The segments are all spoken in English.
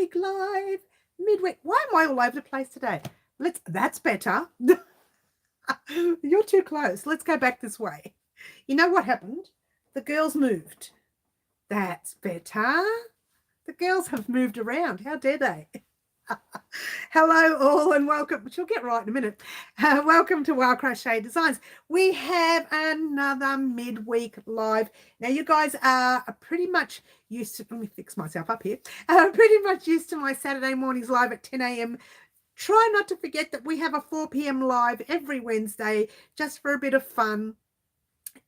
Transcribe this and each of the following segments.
midweek live. Midweek. Why am I all over the place today? That's better. You're too close. Let's go back this way. You know what happened? The girls moved. That's better. The girls have moved around. How dare they? Hello all and welcome. She'll get right in a minute. Welcome to Wild Crochet Designs. We have another midweek live. Now you guys are pretty much used to, let me fix myself up here, pretty much used to my Saturday mornings live at 10 a.m. Try not to forget that we have a 4 p.m. live every Wednesday just for a bit of fun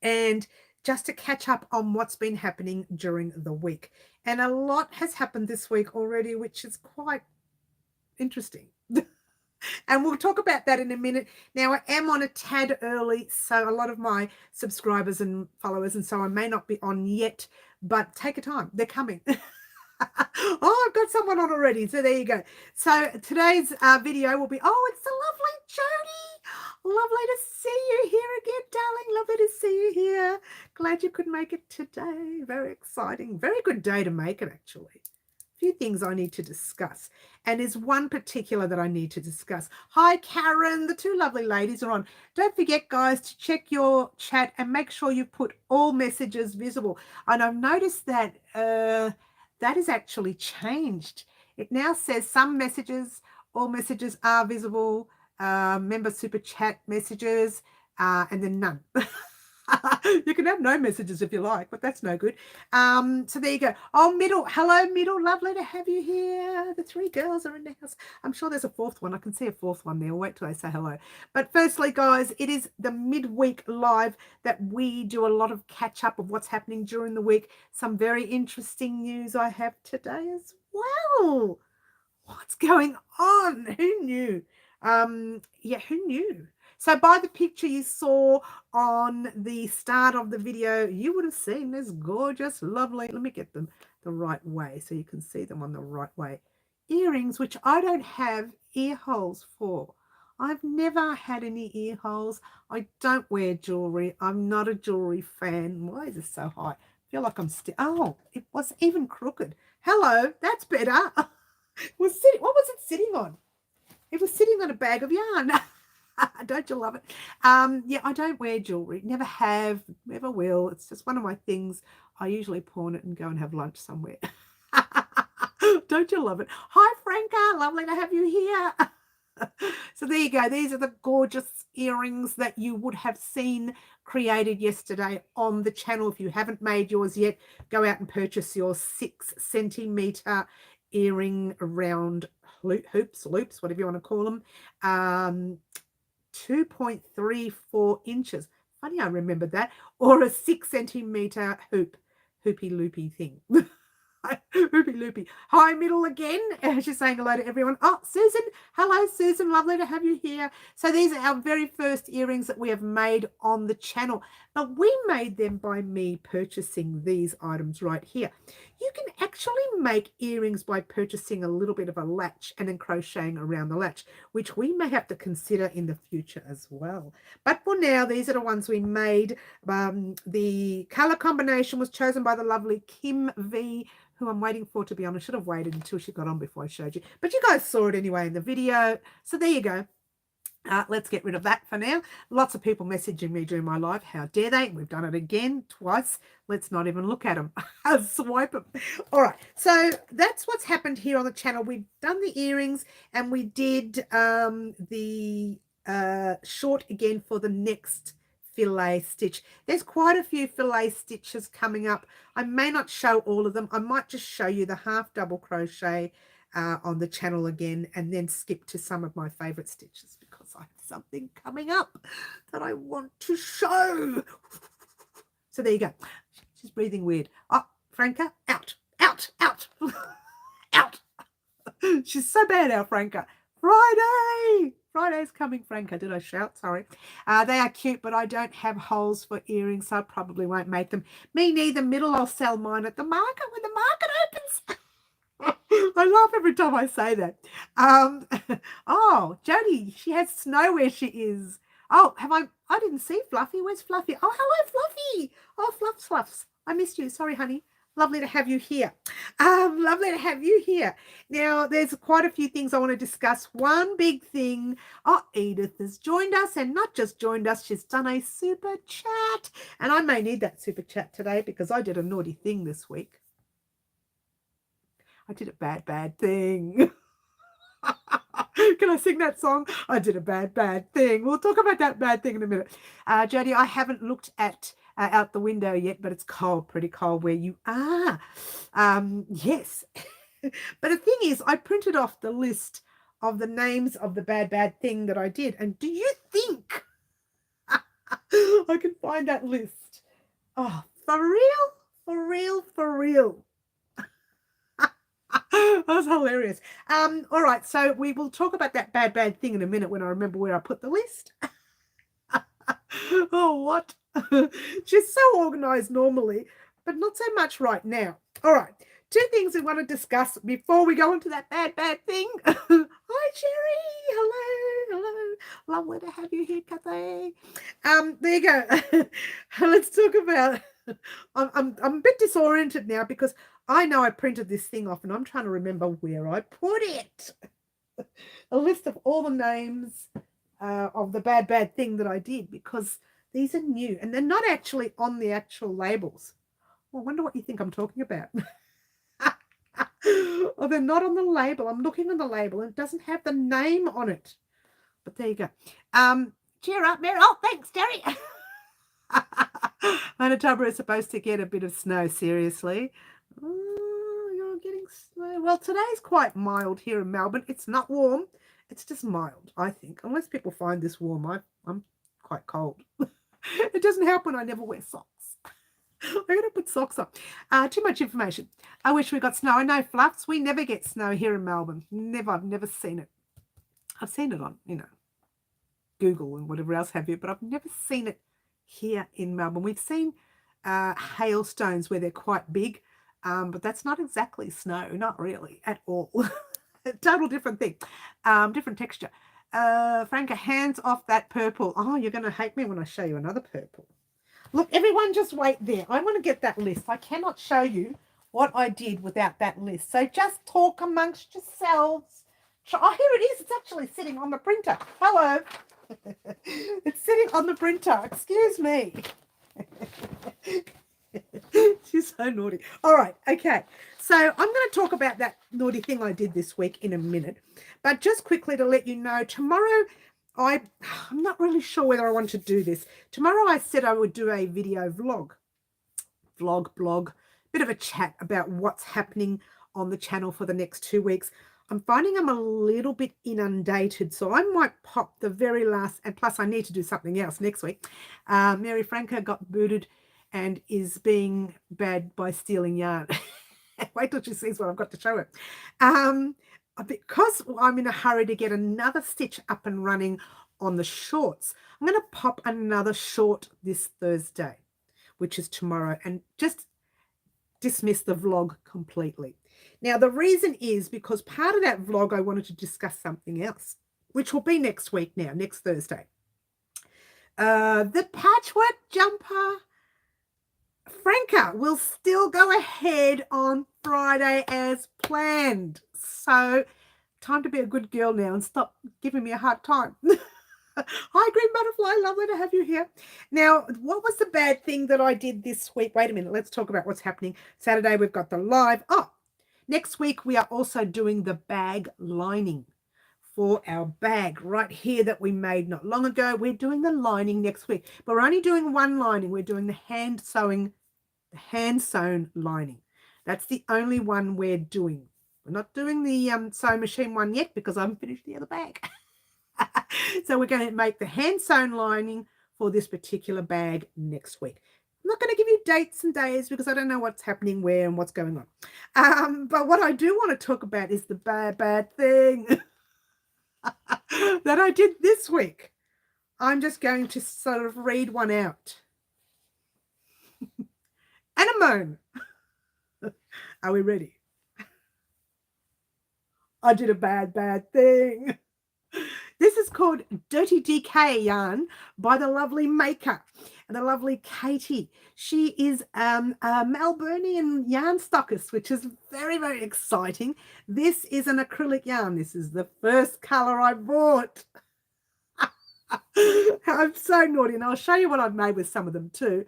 and just to catch up on what's been happening during the week. And a lot has happened this week already, which is quite interesting. And we'll talk about that in a minute. Now, I am on a tad early, so a lot of my subscribers and followers and so on may not be on yet, but take your time. They're coming. Oh, I've got someone on already, so there you go. So today's video will be, oh, it's the lovely Jody. Lovely to see you here again, darling. Lovely to see you here. Glad you could make it today. Very exciting. Very good day to make it, actually. A few things I need to discuss, and there's one particular that I need to discuss. Hi, Karen. The two lovely ladies are on. Don't forget, guys, to check your chat and make sure you put all messages visible. And I've noticed that that is actually changed. It now says some messages, all messages are visible, member super chat messages, and then none. You can have no messages if you like, but that's no good. So there you go. Oh, Middle. Hello, Middle. Lovely to have you here. The three girls are in the house. I'm sure there's a fourth one. I can see a fourth one there. I'll wait till they say hello. But firstly, guys, it is the midweek live that we do a lot of catch up of what's happening during the week. Some very interesting news I have today as well. What's going on? Who knew? Yeah, who knew? So by the picture you saw on the start of the video, you would have seen this gorgeous, lovely, let me get them the right way so you can see them on the right way. Earrings, which I don't have ear holes for. I've never had any ear holes. I don't wear jewelry. I'm not a jewelry fan. Why is this so high? I feel like I'm still, oh, it was even crooked. Hello, that's better. What was it sitting on? It was sitting on a bag of yarn. Don't you love it? Yeah, I don't wear jewelry. Never have, never will. It's just one of my things. I usually pawn it and go and have lunch somewhere. Don't you love it? Hi, Franca. Lovely to have you here. So there you go. These are the gorgeous earrings that you would have seen created yesterday on the channel. If you haven't made yours yet, go out and purchase your 6 centimeter earring round loops, whatever you want to call them. 2.34 inches. Funny, I remembered that. Or a 6 centimeter hoopy loopy thing. Hoopy loopy. Hi, Middle again. She's saying hello to everyone. Oh, Susan. Hello, Susan. Lovely to have you here. So these are our very first earrings that we have made on the channel. Now, we made them by me purchasing these items right here. You can actually make earrings by purchasing a little bit of a latch and then crocheting around the latch, which we may have to consider in the future as well. But for now, these are the ones we made. The color combination was chosen by the lovely Kim V, who I'm waiting for to be on. I should have waited until she got on before I showed you. But you guys saw it anyway in the video. So there you go. Let's get rid of that for now. Lots of people messaging me during my live. How dare they? We've done it again, twice. Let's not even look at them. Swipe them. All right. So that's what's happened here on the channel. We've done the earrings and we did the short again for the next fillet stitch. There's quite a few fillet stitches coming up. I may not show all of them. I might just show you the half double crochet on the channel again and then skip to some of my favorite stitches because I have something coming up that I want to show. So there you go. She's breathing weird. Oh, Franca, out, out, out, out. She's so bad, our Franca. Friday's coming, Franca. Did I shout? Sorry. They are cute, but I don't have holes for earrings, so I probably won't make them. Me neither. Middle, I'll sell mine at the market when the market opens. I laugh every time I say that. Oh, Jody, she has snow where she is. Oh, I didn't see Fluffy. Where's Fluffy? Oh, hello, Fluffy. Oh, Fluffs. I missed you. Sorry, honey. Lovely to have you here. Lovely to have you here. Now, there's quite a few things I want to discuss. One big thing. Oh, Edith has joined us, and not just joined us, she's done a super chat. And I may need that super chat today because I did a naughty thing this week. I did a bad thing. Can I sing that song? I did a bad thing. We'll talk about that bad thing in a minute. Jodie, I haven't looked at out the window yet, but it's cold, pretty cold where you are. Yes. But the thing is, I printed off the list of the names of the bad thing that I did. And do you think I can find that list? Oh, for real? For real? For real? That was hilarious. All right, so we will talk about that bad thing in a minute when I remember where I put the list. Oh, what? She's so organized normally, but not so much right now. All right, two things we want to discuss before we go into that bad thing. Hi, Sherry. Hello. Lovely to have you here, Kathy. There you go. Let's talk about. I'm a bit disoriented now because I know I printed this thing off and I'm trying to remember where I put it. A list of all the names of the bad thing that I did, because these are new and they're not actually on the actual labels. Well, I wonder what you think I'm talking about. Oh, they're not on the label. I'm looking on the label and it doesn't have the name on it. But there you go. Cheer up, Mary. Oh, thanks, Terry. Manitoba is supposed to get a bit of snow, seriously. Oh, you're getting snow. Well, today's quite mild here in Melbourne. It's not warm. It's just mild, I think. Unless people find this warm, I'm quite cold. It doesn't help when I never wear socks. I gotta put socks on. Too much information. I wish we got snow. I know, Fluffs, we never get snow here in Melbourne. Never. I've never seen it. I've seen it on, Google and whatever else have you, but I've never seen it here in Melbourne. We've seen hailstones where they're quite big, but that's not exactly snow, not really at all. Total different thing, different texture. Franca, hands off that purple. Oh, you're going to hate me when I show you another purple. Look, everyone just wait there. I want to get that list. I cannot show you what I did without that list. So just talk amongst yourselves. Oh, here it is. It's actually sitting on the printer. Hello. It's sitting on the printer. Excuse me. She's so naughty. All right. Okay. So I'm going to talk about that naughty thing I did this week in a minute. But just quickly to let you know, tomorrow I'm not really sure whether I want to do this. Tomorrow I said I would do a video blog, bit of a chat about what's happening on the channel for the next 2 weeks. I'm finding I'm a little bit inundated, so I might pop the very last, and plus I need to do something else next week. Mary Franca got booted and is being bad by stealing yarn. Wait till she sees what I've got to show her. Because I'm in a hurry to get another stitch up and running on the shorts, I'm going to pop another short this Thursday, which is tomorrow, and just dismiss the vlog completely. Now, the reason is because part of that vlog, I wanted to discuss something else, which will be next week now, next Thursday. The patchwork jumper, Franca, will still go ahead on Friday as planned. So, time to be a good girl now and stop giving me a hard time. Hi, Green Butterfly. Lovely to have you here. Now, what was the bad thing that I did this week? Wait a minute. Let's talk about what's happening. Saturday, we've got the live. Oh, next week, we are also doing the bag lining for our bag right here that we made not long ago. We're doing the lining next week, but we're only doing one lining. We're doing the hand sewn lining. That's the only one we're doing. We're not doing the sewing machine one yet because I haven't finished the other bag. So we're going to make the hand sewn lining for this particular bag next week. I'm not going to give you dates and days because I don't know what's happening where and what's going on. But what I do want to talk about is the bad thing that I did this week. I'm just going to sort of read one out. Anemone. Are we ready? I did a bad thing. This is called Dirty DK yarn by the lovely maker and the lovely Katie. She is a Melburnian yarn stockist, which is very, very exciting. This is an acrylic yarn. This is the first color I bought. I'm so naughty, and I'll show you what I've made with some of them too.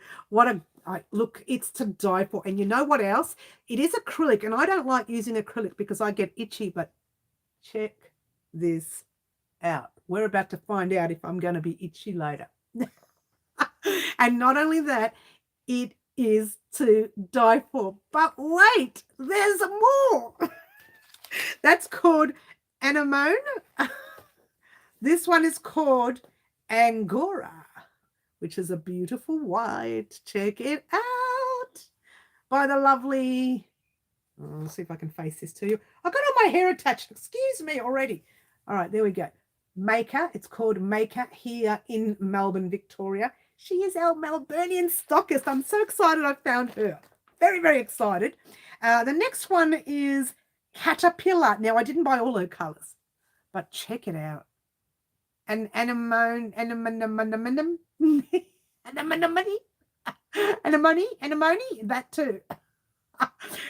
Look, it's to die for. And you know what else? It is acrylic, and I don't like using acrylic because I get itchy, but check this out. We're about to find out if I'm going to be itchy later. And not only that, it is to die for. But wait, there's more. That's called anemone. This one is called Angora, which is a beautiful white. Check it out. By the lovely, let's see if I can face this to you. I've got all my hair attached. Excuse me already. All right, there we go. Maker. It's called Maker here in Melbourne, Victoria. She is our Melburnian stockist. I'm so excited I found her. Very, very excited. The next one is Caterpillar. Now, I didn't buy all her colours, but check it out. And anemone, that too.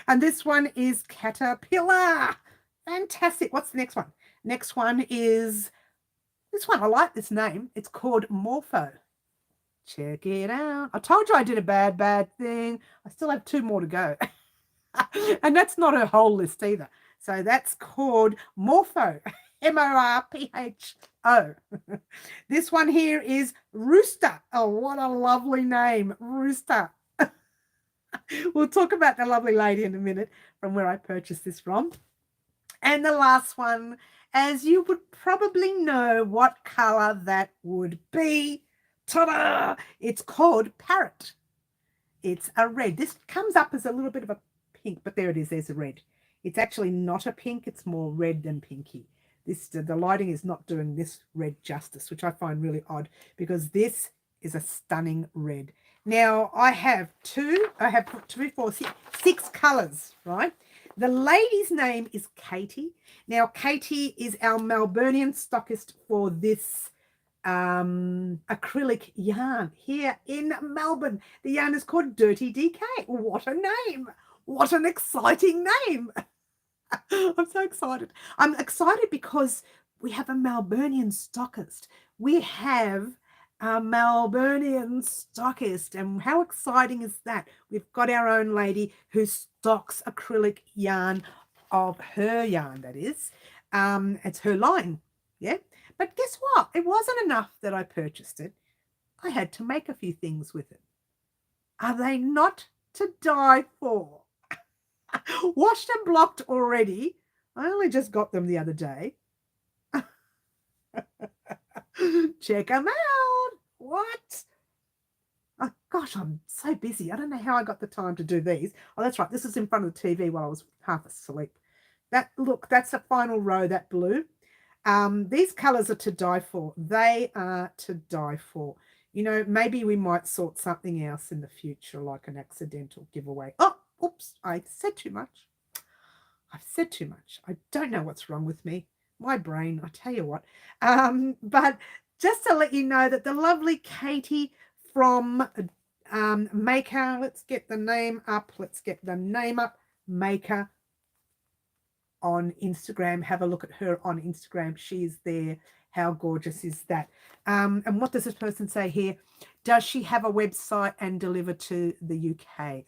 And this one is Caterpillar. Fantastic. What's the next one? Next one is this one. I like this name. It's called Morpho. Check it out. I told you I did a bad thing. I still have 2 more to go. And that's not a whole list either. So that's called Morpho. Morpho. This one here is Rooster. Oh, what a lovely name. Rooster. We'll talk about the lovely lady in a minute from where I purchased this from. And the last one, as you would probably know what color that would be. Ta-da! It's called Parrot. It's a red. This comes up as a little bit of a pink, but there it is. There's a red. It's actually not a pink. It's more red than pinky. The lighting is not doing this red justice, which I find really odd because this is a stunning red. Now, I have 6 colors, right? The lady's name is Katie. Now, Katie is our Melburnian stockist for this acrylic yarn here in Melbourne. The yarn is called Dirty DK. What a name. What an exciting name. I'm so excited. I'm excited because we have a Melburnian stockist. We have a Melburnian stockist. And how exciting is that? We've got our own lady who stocks acrylic yarn of her yarn, that is. It's her line, yeah? But guess what? It wasn't enough that I purchased it. I had to make a few things with it. Are they not to die for? Washed and blocked already. I only just got them the other day. Check them out. What? Oh, gosh, I'm so busy. I don't know how I got the time to do these. Oh, that's right. This is in front of the TV while I was half asleep. Look, that's the final row, that blue. These colours are to die for. They are to die for. You know, maybe we might sort something else in the future, like an accidental giveaway. Oh, oops, I said too much. I've said too much. I don't know what's wrong with me. My brain, I tell you what. But just to let you know that the lovely Katie from Maker, let's get the name up. Maker on Instagram. Have a look at her on Instagram. She's there. How gorgeous is that? And what does this person say here? Does she have a website and deliver to the UK?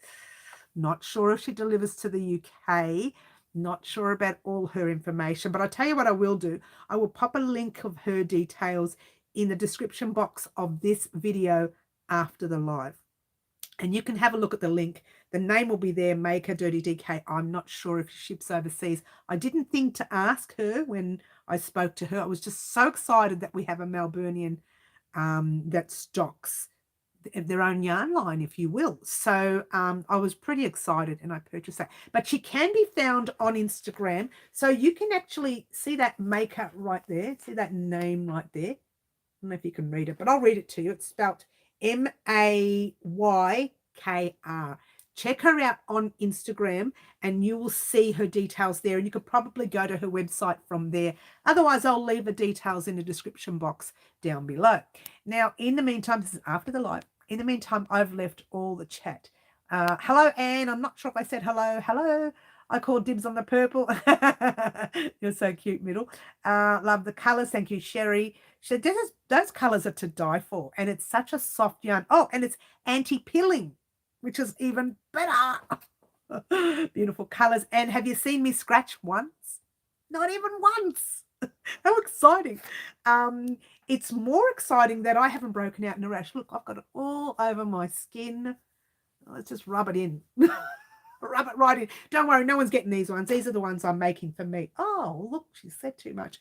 Not sure if she delivers to the UK. Not sure about all her information. But I'll tell you what I will do. I will pop a link of her details in the description box of this video after the live. And you can have a look at the link. The name will be there, Maker Dirty DK. I'm not sure if she ships overseas. I didn't think to ask her when I spoke to her. I was just so excited that we have a Melburnian that stocks their own yarn line, if you will. So I was pretty excited and I purchased that. But she can be found on Instagram. So you can actually see that Maker right there. See that name right there. I don't know if you can read it, but I'll read it to you. It's spelled Maykr. check her out on Instagram and you will see her details there. And you could probably go to her website from there. Otherwise, I'll leave the details in the description box down below. Now, in the meantime, this is after the live. In the meantime, I've left all the chat. Hello, Anne. I'm not sure if I said hello. Hello. I called dibs on the purple. You're so cute, Middle. Love the colours. Thank you, Sherry. Those colours are to die for. And it's such a soft yarn. Oh, and it's anti-pilling, which is even better. Beautiful colours. And have you seen me scratch once? Not even once. How exciting. It's more exciting that I haven't broken out in a rash. Look, I've got it all over my skin. Let's just rub it in. Rub it right in. Don't worry, no one's getting these ones. These are the ones I'm making for me. Oh, look, she said too much.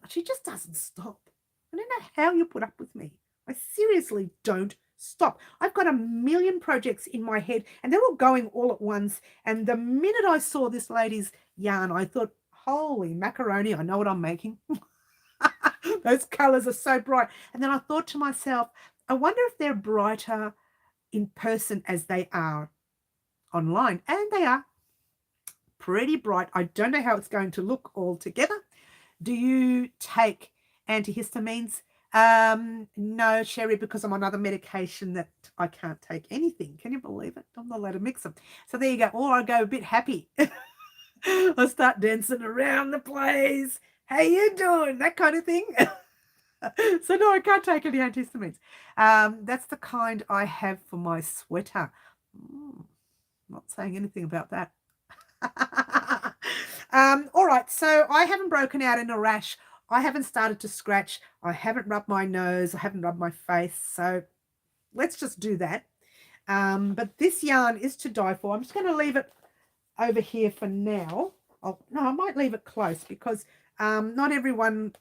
She just doesn't stop. I don't know how you put up with me. I seriously don't stop. I've got a million projects in my head and they're all going all at once. And the minute I saw this lady's yarn, I thought, holy macaroni, I know what I'm making. Those colors are so bright. And then I thought to myself, I wonder if they're brighter in person as they are online. And they are pretty bright. I don't know how it's going to look all together. Do you take antihistamines? No, Sherry, because I'm on other medication that I can't take anything. Can you believe it? I'm not allowed to mix them. So there you go. Or I go a bit happy. I start dancing around the place. How you doing? That kind of thing. So no, I can't take any antihistamines. That's the kind I have for my sweater. Not saying anything about that. All right, so I haven't broken out in a rash. I haven't started to scratch. I haven't rubbed my nose. I haven't rubbed my face. So let's just do that. But this yarn is to die for. I'm just going to leave it over here for now. No, I might leave it close because not everyone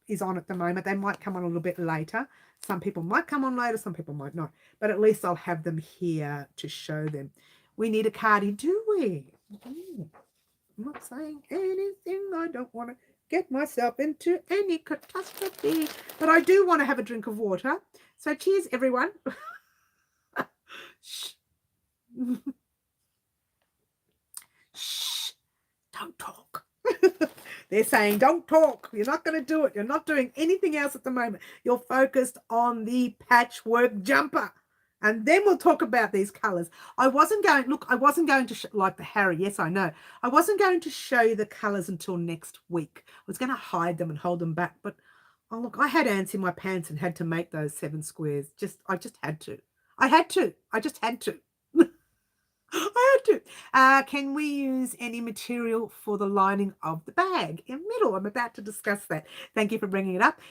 is on at the moment. They might come on a little bit later. Some people might come on later. Some people might not. But at least I'll have them here to show them. We need a cardi, do we? Ooh, I'm not saying anything. I don't want to get myself into any catastrophe. But I do want to have a drink of water. So cheers, everyone. Shh. Shh. Don't talk. They're saying, don't talk. You're not going to do it. You're not doing anything else at the moment. You're focused on the patchwork jumper. And then we'll talk about these colors. I wasn't going to, like the Harry, yes, I know. I wasn't going to show you the colors until next week. I was going to hide them and hold them back. But, oh, look, I had ants in my pants and had to make those 7 squares. I just had to. I just had to. I had to. Can we use any material for the lining of the bag? In the middle, I'm about to discuss that. Thank you for bringing it up.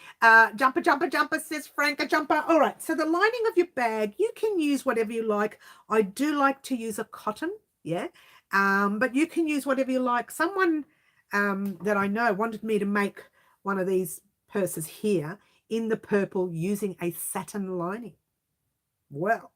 Jumper, jumper, jumper, says Frank, a jumper. All right, so the lining of your bag, you can use whatever you like. I do like to use a cotton, yeah, but you can use whatever you like. Someone that I know wanted me to make one of these purses here in the purple using a satin lining. Well,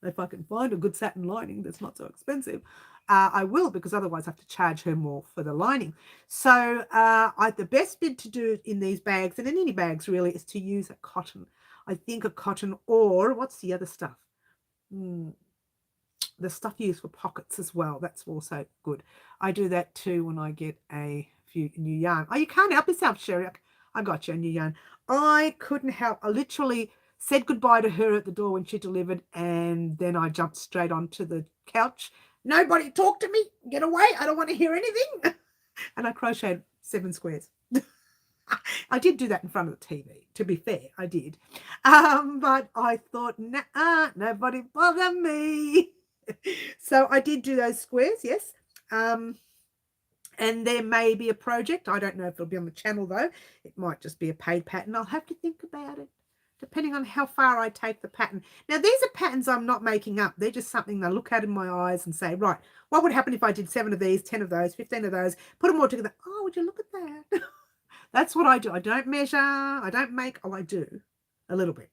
if I can find a good satin lining that's not so expensive, I will, because otherwise I have to charge her more for the lining. So the best bid to do in these bags, and in any bags really, is to use a cotton. I think a cotton, or what's the other stuff? The stuff used for pockets as well. That's also good. I do that too when I get a few new yarn. Oh, you can't help yourself, Sherry. I got you a new yarn. I couldn't help. I literally said goodbye to her at the door when she delivered, and then I jumped straight onto the couch. Nobody talk to me. Get away. I don't want to hear anything. And I crocheted 7 squares. I did do that in front of the TV, to be fair. I did. But I thought, nah, nobody bother me. So I did do those squares, yes. And there may be a project. I don't know if it'll be on the channel, though. It might just be a paid pattern. I'll have to think about it, depending on how far I take the pattern. Now, these are patterns I'm not making up. They're just something I look at in my eyes and say, right, what would happen if I did 7 of these, 10 of those, 15 of those, put them all together? Oh, would you look at that? That's what I do. I don't measure. I don't make. Oh, I do a little bit.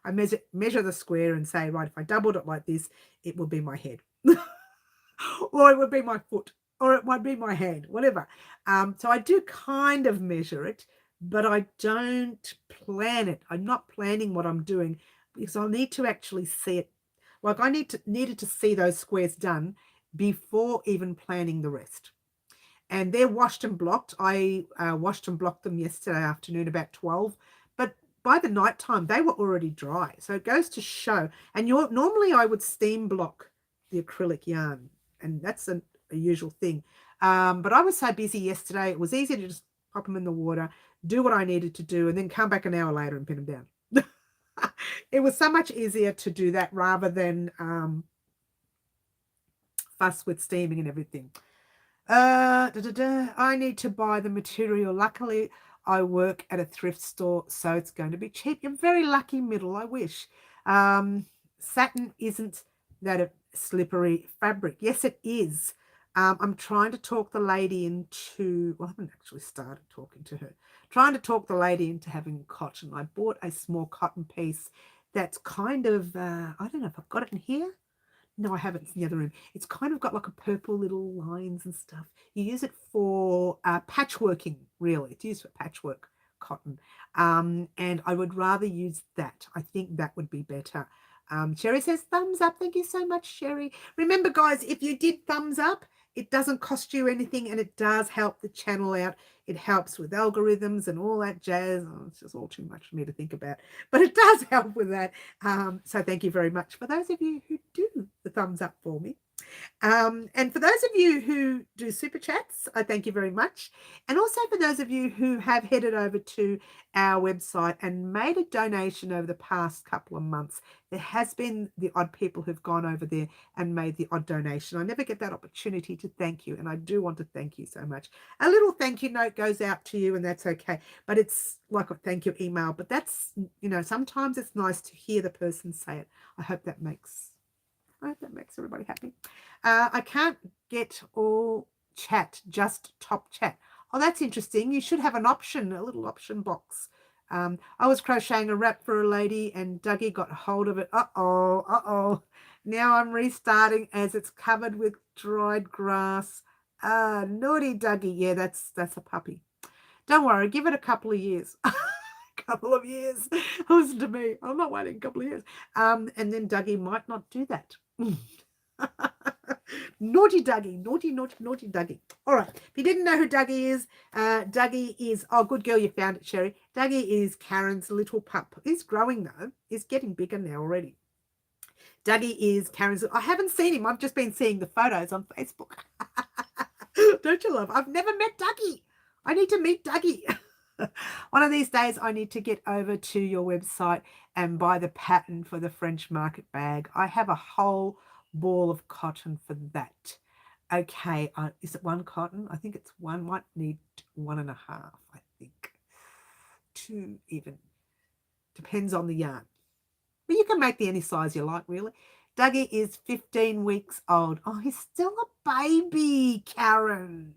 I measure the square and say, right, if I doubled it like this, it would be my head. Or it would be my foot. Or it might be my hand, whatever. So I do kind of measure it, but I don't plan it. I'm not planning what I'm doing because I'll need to actually see it. Like I needed to see those squares done before even planning the rest. And they're washed and blocked. I washed and blocked them yesterday afternoon about 12, but by the night time they were already dry. So it goes to show. And normally I would steam block the acrylic yarn, and that's a usual thing. But I was so busy yesterday, it was easy to just pop them in the water, do what I needed to do, and then come back an hour later and pin them down. It was so much easier to do that rather than fuss with steaming and everything. I need to buy the material. Luckily, I work at a thrift store, so it's going to be cheap. You're very lucky, Middle, I wish. Satin isn't that a slippery fabric. Yes, it is. I'm trying to talk the lady into, well, I haven't actually started talking to her. Trying to talk the lady into having cotton. I bought a small cotton piece that's kind of, I don't know if I've got it in here. No, I haven't. It's in the other room. It's kind of got like a purple little lines and stuff. You use it for patchworking, really. It's used for patchwork cotton. And I would rather use that. I think that would be better. Sherry says, thumbs up. Thank you so much, Sherry. Remember, guys, if you did thumbs up, it doesn't cost you anything, and it does help the channel out. It helps with algorithms and all that jazz. Oh, it's just all too much for me to think about, but it does help with that. So thank you very much for those of you who do the thumbs up for me. And for those of you who do super chats, I thank you very much. And also for those of you who have headed over to our website and made a donation over the past couple of months. There has been the odd people who've gone over there and made the odd donation. I never get that opportunity to thank you, and I do want to thank you so much. A little thank you note goes out to you, and that's okay. But it's like a thank you email. But that's, you know, sometimes it's nice to hear the person say it. I hope that makes everybody happy. I can't get all chat, just top chat. Oh, that's interesting. You should have an option, a little option box. I was crocheting a wrap for a lady and Dougie got hold of it. Uh-oh. Now I'm restarting as it's covered with dried grass. Naughty Dougie. Yeah, that's a puppy. Don't worry, give it a couple of years. Couple of years. Listen to me. I'm not waiting a couple of years. And then Dougie might not do that. Naughty Dougie. Naughty Dougie. All right. If you didn't know who Dougie is, oh, good girl, you found it, Sherry. Dougie is Karen's little pup. He's growing, though. He's getting bigger now already. Dougie is Karen's. I haven't seen him. I've just been seeing the photos on Facebook. Don't you love? I've never met Dougie. I need to meet Dougie. One of these days, I need to get over to your website and buy the pattern for the French market bag. I have a whole ball of cotton for that. Okay, is it one cotton? I think it's one. Might need 1.5, I think. 2 even. Depends on the yarn. But you can make the any size you like, really. Dougie is 15 weeks old. Oh, he's still a baby, Karen.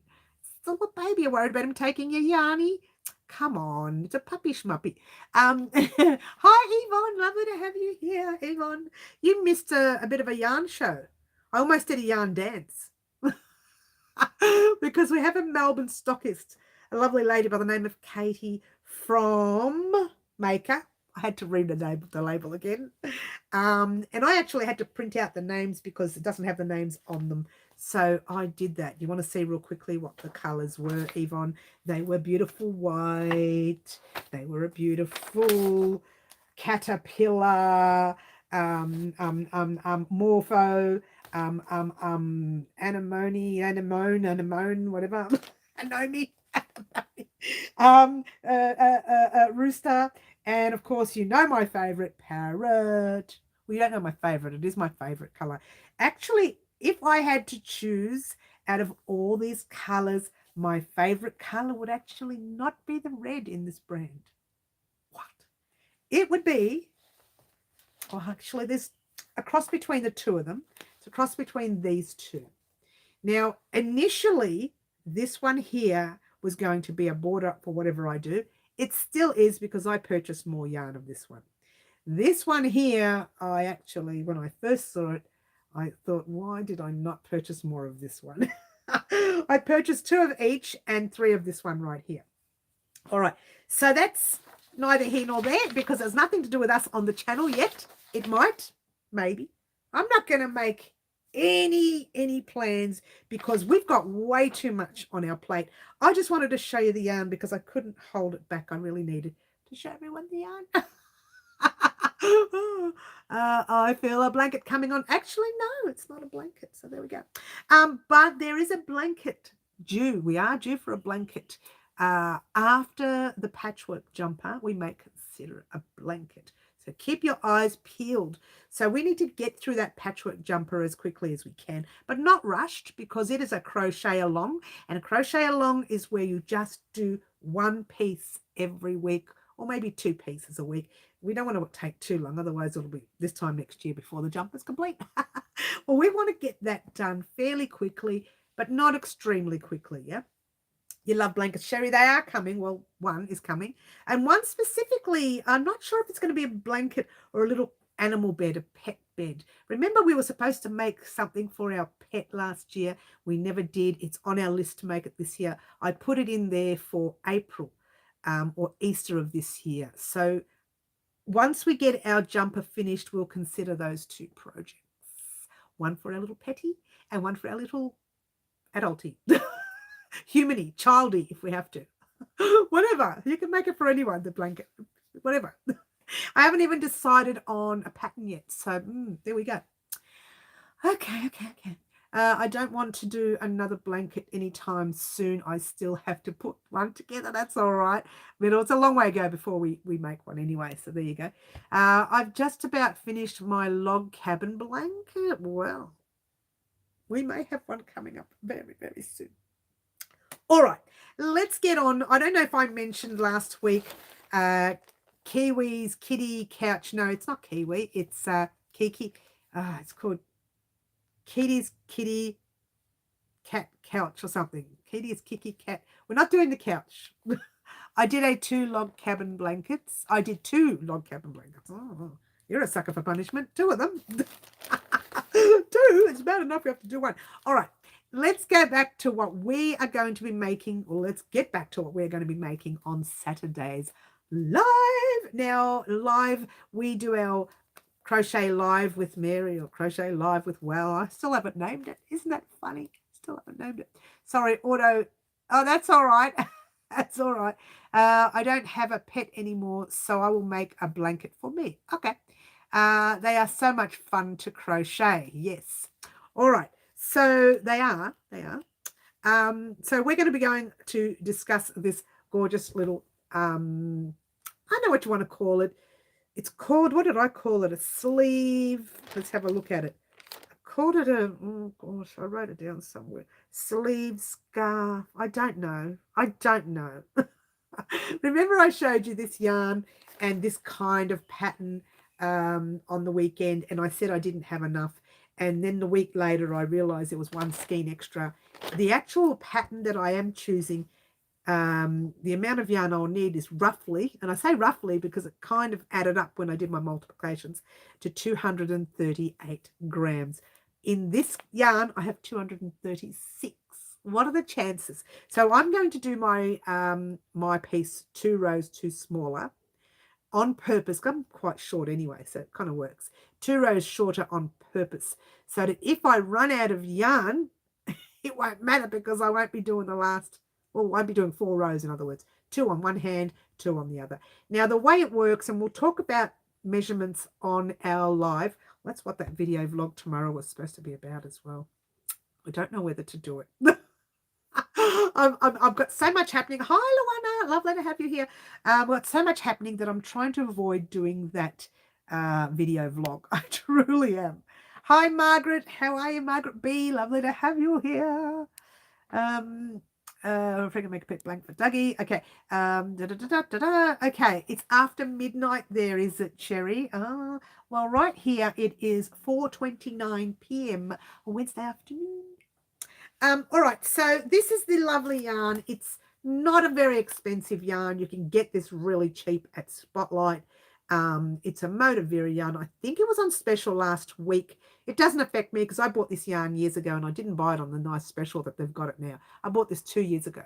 Still a baby. You're worried about him taking your yarny? Come on, it's a puppy schmuppy. Hi, Yvonne. Lovely to have you here, Yvonne. You missed a bit of a yarn show. I almost did a yarn dance because we have a Melbourne stockist, a lovely lady by the name of Katie from Maker. I had to read the name of the label again. And I actually had to print out the names because it doesn't have the names on them. So I did that. You want to see real quickly what the colours were, Yvonne? They were beautiful white. They were a beautiful caterpillar, morpho, anemone, whatever. Anomie. Rooster. And, of course, you know my favourite, parrot. Well, you don't know my favourite. It is my favourite colour. Actually, if I had to choose out of all these colours, my favourite colour would actually not be the red in this brand. What? It would be, well, actually, there's a cross between the two of them. It's a cross between these two. Now, initially, this one here was going to be a border for whatever I do. It still is because I purchased more yarn of this one. This one here, I actually, when I first saw it, I thought, why did I not purchase more of this one? I purchased 2 of each and 3 of this one right here. All right, so that's neither here nor there because there's nothing to do with us on the channel yet. It might, maybe. I'm not going to make any plans because we've got way too much on our plate. I just wanted to show you the yarn because I couldn't hold it back. I really needed to show everyone the yarn. I feel a blanket coming on. Actually, no, it's not a blanket. So there we go. But there is a blanket due. We are due for a blanket. After the patchwork jumper, we may consider a blanket. So keep your eyes peeled. So we need to get through that patchwork jumper as quickly as we can, but not rushed because it is a crochet along. And a crochet along is where you just do one piece every week or maybe 2 pieces a week. We don't want to take too long, otherwise it'll be this time next year before the jumper's complete. Well, we want to get that done fairly quickly, but not extremely quickly, yeah? You love blankets, Sherry. They are coming. Well, one is coming. And one specifically, I'm not sure if it's going to be a blanket or a little animal bed, a pet bed. Remember, we were supposed to make something for our pet last year. We never did. It's on our list to make it this year. I put it in there for April or Easter of this year. So once we get our jumper finished, we'll consider those 2 projects. One for our little petty and one for our little adulty. Humany, childy, if we have to. Whatever. You can make it for anyone, the blanket. Whatever. I haven't even decided on a pattern yet. So there we go. Okay. I don't want to do another blanket anytime soon. I still have to put one together. That's all right. But it's a long way to go before we make one anyway. So there you go. I've just about finished my log cabin blanket. Well, we may have one coming up very, very soon. All right, let's get on. I don't know if I mentioned last week Kiwi's kitty couch. No, it's not Kiwi. It's Kiki. It's called Kitty's kitty cat couch or something. Kitty's Kiki cat. We're not doing the couch. I did a 2 log cabin blankets. I did 2 log cabin blankets. Oh, you're a sucker for punishment. 2 of them. 2. It's bad enough we have to do 1. All right. Let's go back to what we are going to be making, or let's get back to what we're going to be making on Saturdays live. Now, live, we do our crochet live with Mary or crochet live with Well. I still haven't named it. Isn't that funny? Still haven't named it. Sorry, auto. Oh, that's all right. That's all right. I don't have a pet anymore, so I will make a blanket for me. Okay. They are so much fun to crochet. Yes. All right. So they are. So we're going to be going to discuss this gorgeous little, I don't know what you want to call it. It's called, what did I call it? A sleeve. Let's have a look at it. I called it a, oh gosh, I wrote it down somewhere. Sleeve, scarf. I don't know. Remember I showed you this yarn and this kind of pattern on the weekend, and I said I didn't have enough. And then the week later, I realized there was 1 skein extra. The actual pattern that I am choosing, the amount of yarn I'll need is roughly, and I say roughly because it kind of added up when I did my multiplications, to 238 grams. In this yarn, I have 236. What are the chances? So I'm going to do my, my piece 2 rows too smaller on purpose. I'm quite short anyway, so it kind of works. 2 rows shorter on purpose, so that if I run out of yarn, it won't matter because I won't be doing the last, well, I won't be doing 4 rows, in other words. 2 on one hand, 2 on the other. Now, the way it works, and we'll talk about measurements on our live. That's what that video vlog tomorrow was supposed to be about as well. I don't know whether to do it. I've got so much happening. Hi, Luana. Lovely to have you here. I've got so much happening that I'm trying to avoid doing that video vlog. I truly am. Hi, Margaret. How are you, Margaret B? Lovely to have you here. If I can make a pet blank for Dougie. Okay. Okay. It's after midnight there, is it, Cherry? Well, right here it is 4:29 p.m. on Wednesday afternoon. All right, so this is the lovely yarn. It's not a very expensive yarn. You can get this really cheap at Spotlight. It's a Motivera yarn. I think it was on special last week. It doesn't affect me because I bought this yarn years ago and I didn't buy it on the nice special that they've got it now. I bought this 2 years ago,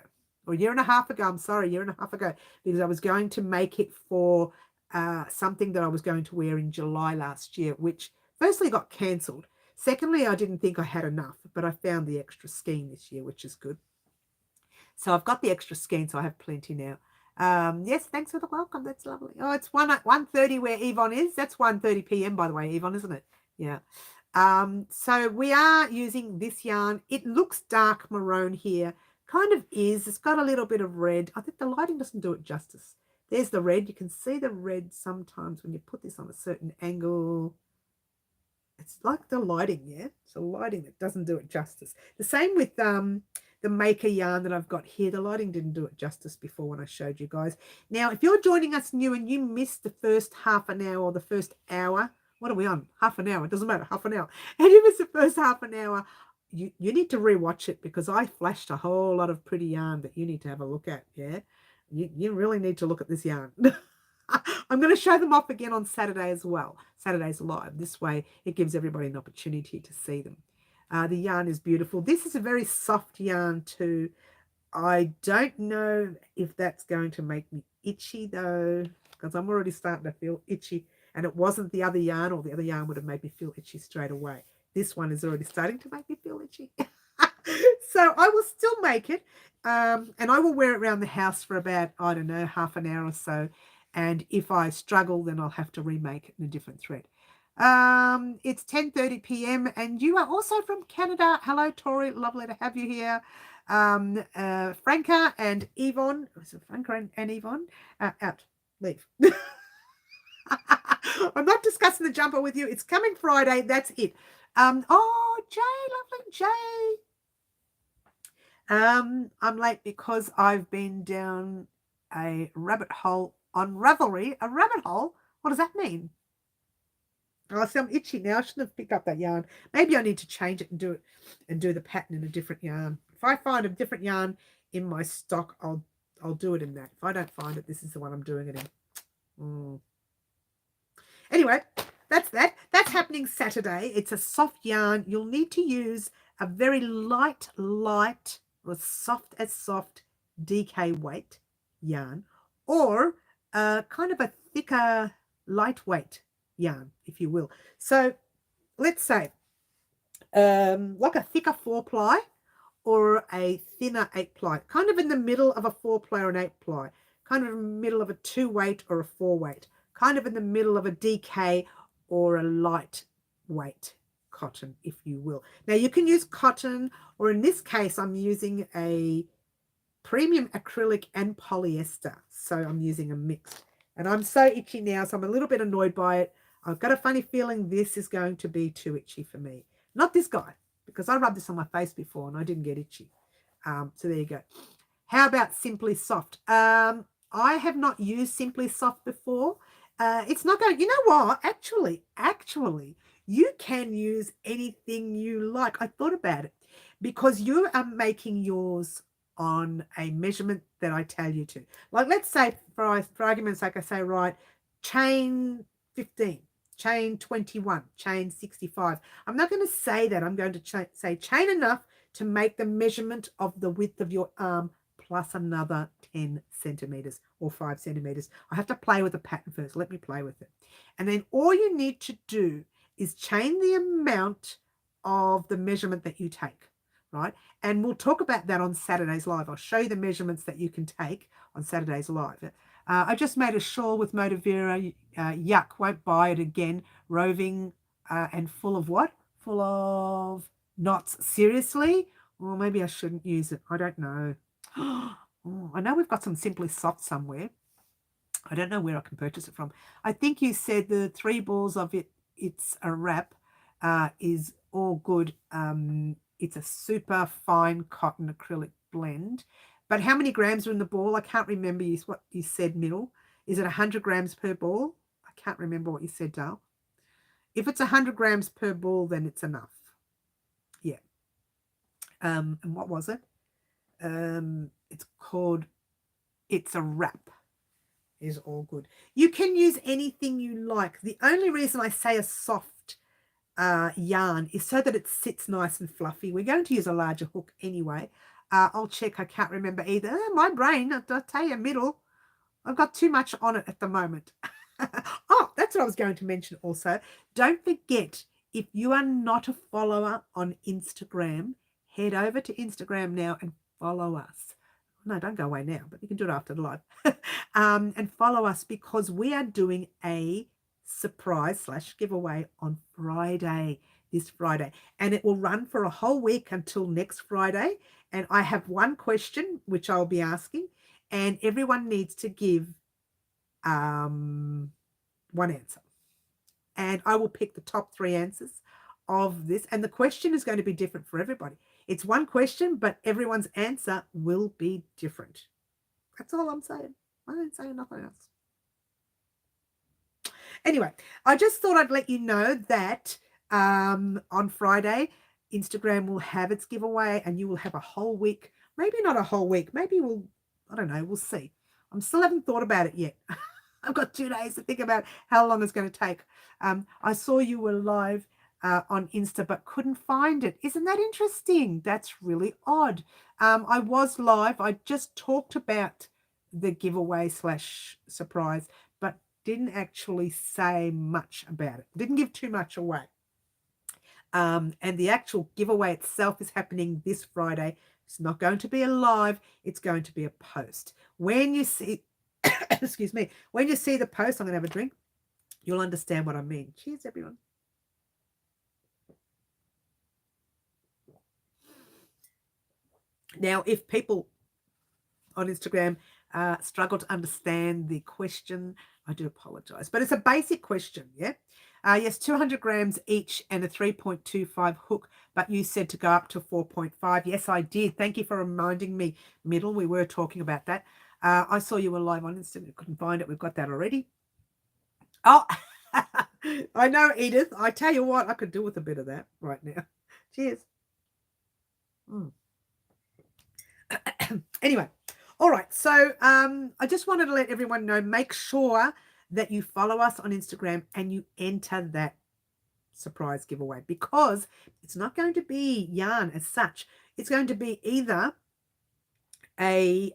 or a year and a half ago. I'm sorry, a year and a half ago, because I was going to make it for something that I was going to wear in July last year, which firstly got cancelled. Secondly, I didn't think I had enough, but I found the extra skein this year, which is good. So I've got the extra skein, so I have plenty now. Yes, thanks for the welcome. That's lovely. Oh, it's 1:30 where Yvonne is. That's 1:30 p.m. by the way, Yvonne, isn't it? Yeah. So we are using this yarn. It looks dark maroon here. Kind of is. It's got a little bit of red. I think the lighting doesn't do it justice. There's the red. You can see the red sometimes when you put this on a certain angle. It's like the lighting, yeah? It's the lighting that doesn't do it justice. The same with the maker yarn that I've got here. The lighting didn't do it justice before when I showed you guys. Now, if you're joining us new and you missed the first half an hour or the first hour, what are we on? Half an hour. It doesn't matter. Half an hour. And you missed the first half an hour, you need to rewatch it because I flashed a whole lot of pretty yarn that you need to have a look at, yeah? You really need to look at this yarn. I'm going to show them off again on Saturday as well. Saturday's live. This way it gives everybody an opportunity to see them. The yarn is beautiful. This is a very soft yarn too. I don't know if that's going to make me itchy though, because I'm already starting to feel itchy. And it wasn't the other yarn, or the other yarn would have made me feel itchy straight away. This one is already starting to make me feel itchy. So I will still make it. And I will wear it around the house for about, I don't know, half an hour or so. And if I struggle, then I'll have to remake it in a different thread. It's 10:30 p.m. and you are also from Canada. Hello, Tori. Lovely to have you here. Franca and Yvonne. Was it Franca and Yvonne? Out. Leave. I'm not discussing the jumper with you. It's coming Friday. That's it. Oh, Jay, lovely Jay. I'm late because I've been down a rabbit hole on Ravelry. A rabbit hole? What does that mean? Oh, see, I'm itchy now. I shouldn't have picked up that yarn. Maybe I need to change it and do the pattern in a different yarn. If I find a different yarn in my stock, I'll do it in that. If I don't find it, this is the one I'm doing it in. Anyway, that's that. That's happening Saturday. It's a soft yarn. You'll need to use a very light, or soft as soft DK weight yarn, or kind of a thicker, lightweight yarn, if you will. So let's say like a thicker 4-ply or a thinner 8-ply, kind of in the middle of a 4-ply or an 8-ply, kind of in the middle of a 2-weight or a 4-weight, kind of in the middle of a DK or a lightweight cotton, if you will. Now you can use cotton, or in this case I'm using a premium acrylic and polyester, so I'm using a mix. And I'm so itchy now, so I'm a little bit annoyed by it. I've got a funny feeling this is going to be too itchy for me. Not this guy, because I rubbed this on my face before and I didn't get itchy. So there you go. How about Simply Soft? I have not used Simply Soft before. It's not going, you know what? Actually, you can use anything you like. I thought about it because you are making yours on a measurement that I tell you to. Like, let's say, for argument's sake, I say, right, chain 15, chain 21, chain 65. I'm not going to say that. I'm going to say chain enough to make the measurement of the width of your arm plus another 10 centimeters or 5 centimeters. I have to play with the pattern first. Let me play with it. And then all you need to do is chain the amount of the measurement that you take, right? And we'll talk about that on Saturday's live. I'll show you the measurements that you can take on Saturday's live. I just made a shawl with Motivera. Yuck, won't buy it again. Roving and full of what? Full of knots. Seriously? Well, maybe I shouldn't use it. I don't know. Oh, I know we've got some Simply Soft somewhere. I don't know where I can purchase it from. I think you said the 3 balls of it, it's a wrap, is all good. It's a super fine cotton acrylic blend. But how many grams are in the ball? I can't remember what you said, Middle. Is it 100 grams per ball? I can't remember what you said, Dale. If it's 100 grams per ball, then it's enough. Yeah. And what was it? It's called It's a Wrap. Is all good. You can use anything you like. The only reason I say a soft yarn is so that it sits nice and fluffy. We're going to use a larger hook anyway. I'll check. I can't remember either. My brain, I'll tell you, Middle. I've got too much on it at the moment. Oh, that's what I was going to mention also. Don't forget, If you are not a follower on Instagram, head over to Instagram now and follow us. No, don't go away now, but you can do it after the live. And follow us because we are doing a surprise / giveaway on Friday, this Friday. And it will run for a whole week until next Friday. And I have one question, which I'll be asking. And everyone needs to give one answer. And I will pick the top 3 answers of this. And the question is going to be different for everybody. It's one question, but everyone's answer will be different. That's all I'm saying. I ain't saying nothing else. Anyway, I just thought I'd let you know that on Friday, Instagram will have its giveaway and you will have a whole week. Maybe not a whole week. Maybe I don't know. We'll see. I still haven't thought about it yet. I've got 2 days to think about how long it's going to take. I saw you were live on Insta, but couldn't find it. Isn't that interesting? That's really odd. I was live. I just talked about the giveaway / surprise, but didn't actually say much about it. Didn't give too much away. And the actual giveaway itself is happening this Friday. It's not going to be a live. It's going to be a post. When you see, excuse me, when you see the post, I'm going to have a drink. You'll understand what I mean. Cheers, everyone. Now, if people on Instagram struggle to understand the question, I do apologize. But it's a basic question, yeah? Yes, 200 grams each and a 3.25 hook, but you said to go up to 4.5. Yes, I did. Thank you for reminding me, Middle. We were talking about that. I saw you were live on Instagram. Couldn't find it. We've got that already. Oh, I know, Edith. I tell you what, I could do with a bit of that right now. Cheers. Anyway, all right. So I just wanted to let everyone know, make sure that you follow us on Instagram and you enter that surprise giveaway, because it's not going to be yarn as such. It's going to be either a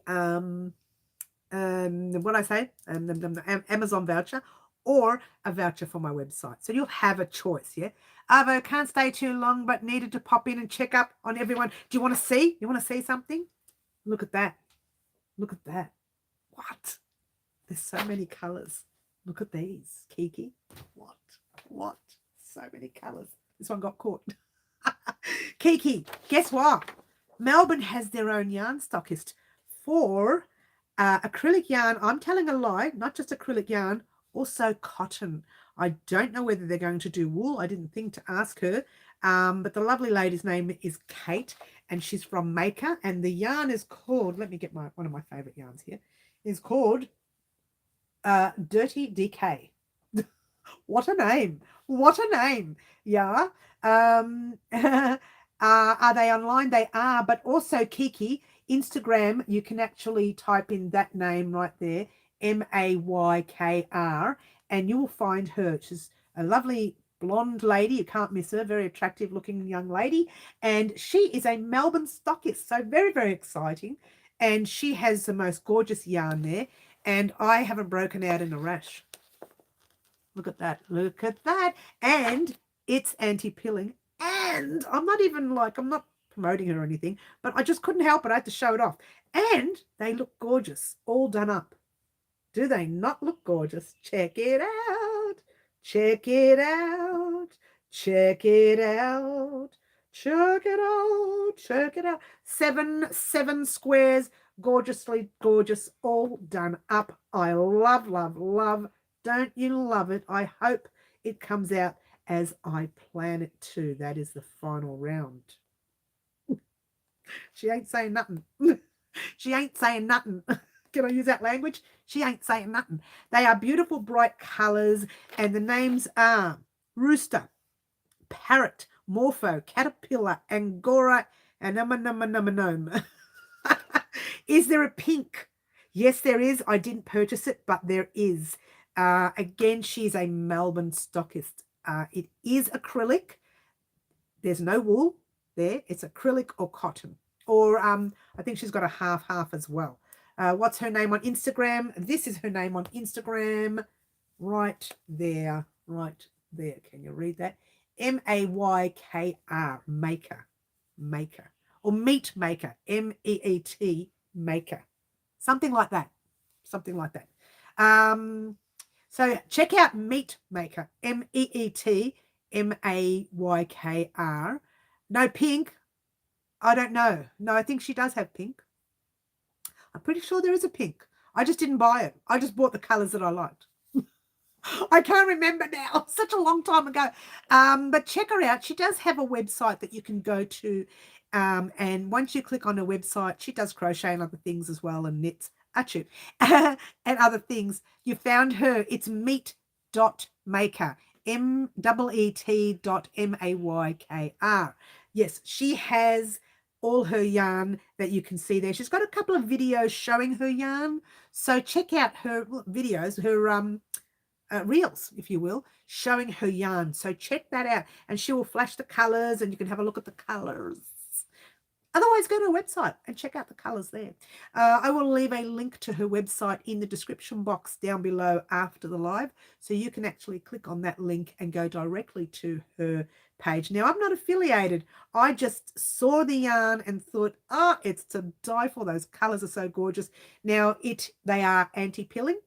what I say, Amazon voucher or a voucher for my website. So you'll have a choice, yeah? Arvo, can't stay too long, but needed to pop in and check up on everyone. Do you want to see? You want to see something? Look at that. Look at that. What? There's so many colors. Look at these, Kiki. What? So many colors. This one got caught. Kiki, guess what? Melbourne has their own yarn stockist for acrylic yarn. I'm telling a lie, not just acrylic yarn, also cotton. I don't know whether they're going to do wool. I didn't think to ask her. But the lovely lady's name is Kate, and she's from Maker. And the yarn is called, let me get one of my favorite yarns here, is called Dirty DK. What a name. What a name. Yeah. Are they online? They are. But also, Kiki, Instagram, you can actually type in that name right there, Maykr, and you will find her. She's a lovely blonde lady. You can't miss her. Very attractive looking young lady. And she is a Melbourne stockist. So very, very exciting. And she has the most gorgeous yarn there. And I haven't broken out in a rash. Look at that. Look at that. And it's anti-pilling. And I'm not promoting her or anything, but I just couldn't help it. I had to show it off. And they look gorgeous, all done up. Do they not look gorgeous? Check it out. Check it out. Check it out. Check it out. Check it out. Seven squares, gorgeously gorgeous, all done up. I love, love, love. Don't you love it? I hope it comes out as I plan it to. That is the final round. She ain't saying nothing. She ain't saying nothing. Can I use that language? She ain't saying nothing. They are beautiful, bright colors, and the names are Rooster, Parrot, Morpho, Caterpillar, Angora, and Gnome. Is there a pink? Yes, there is. I didn't purchase it, but there is. Again, she's a Melbourne stockist. It is acrylic. There's no wool there. It's acrylic or cotton. Or I think she's got a half as well. What's her name on Instagram? This is her name on Instagram. Right there. Right there. Can you read that? M-A-Y-K-R, maker, maker. Or meat maker, M-E-E-T, maker. Something like that. Something like that. So check out Meat Maker, M-E-E-T-M-A-Y-K-R. No pink. I don't know. No, I think she does have pink. I'm pretty sure there is a pink. I just didn't buy it. I just bought the colors that I liked. I can't remember now. Such a long time ago. But check her out. She does have a website that you can go to. And once you click on her website, she does crochet and other things as well, and knits, and other things. You found her. It's meat.maker. MEET.MAYKR. Yes, she has all her yarn that you can see there. She's got a couple of videos showing her yarn. So check out her videos, her reels, if you will, showing her yarn. So check that out. And she will flash the colors and you can have a look at the colors. Otherwise, go to her website and check out the colors there. I will leave a link to her website in the description box down below after the live. So you can actually click on that link and go directly to her page. Now, I'm not affiliated. I just saw the yarn and thought, oh, it's to die for. Those colors are so gorgeous. Now, they are anti-pilling.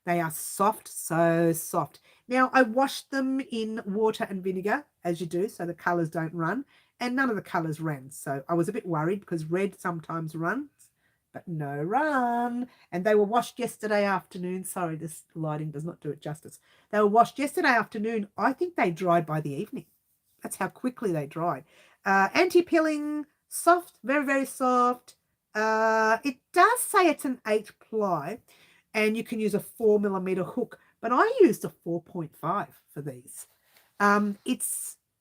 They are soft, so soft. Now, I washed them in water and vinegar, as you do, so the colors don't run. And none of the colors ran. So I was a bit worried because red sometimes runs, but no run. And they were washed yesterday afternoon. Sorry, this lighting does not do it justice. They were washed yesterday afternoon. I think they dried by the evening. That's how quickly they dried. Anti-pilling, soft, very, very soft. It does say it's an 8 ply and you can use a 4mm hook, but I used a 4.5 for these.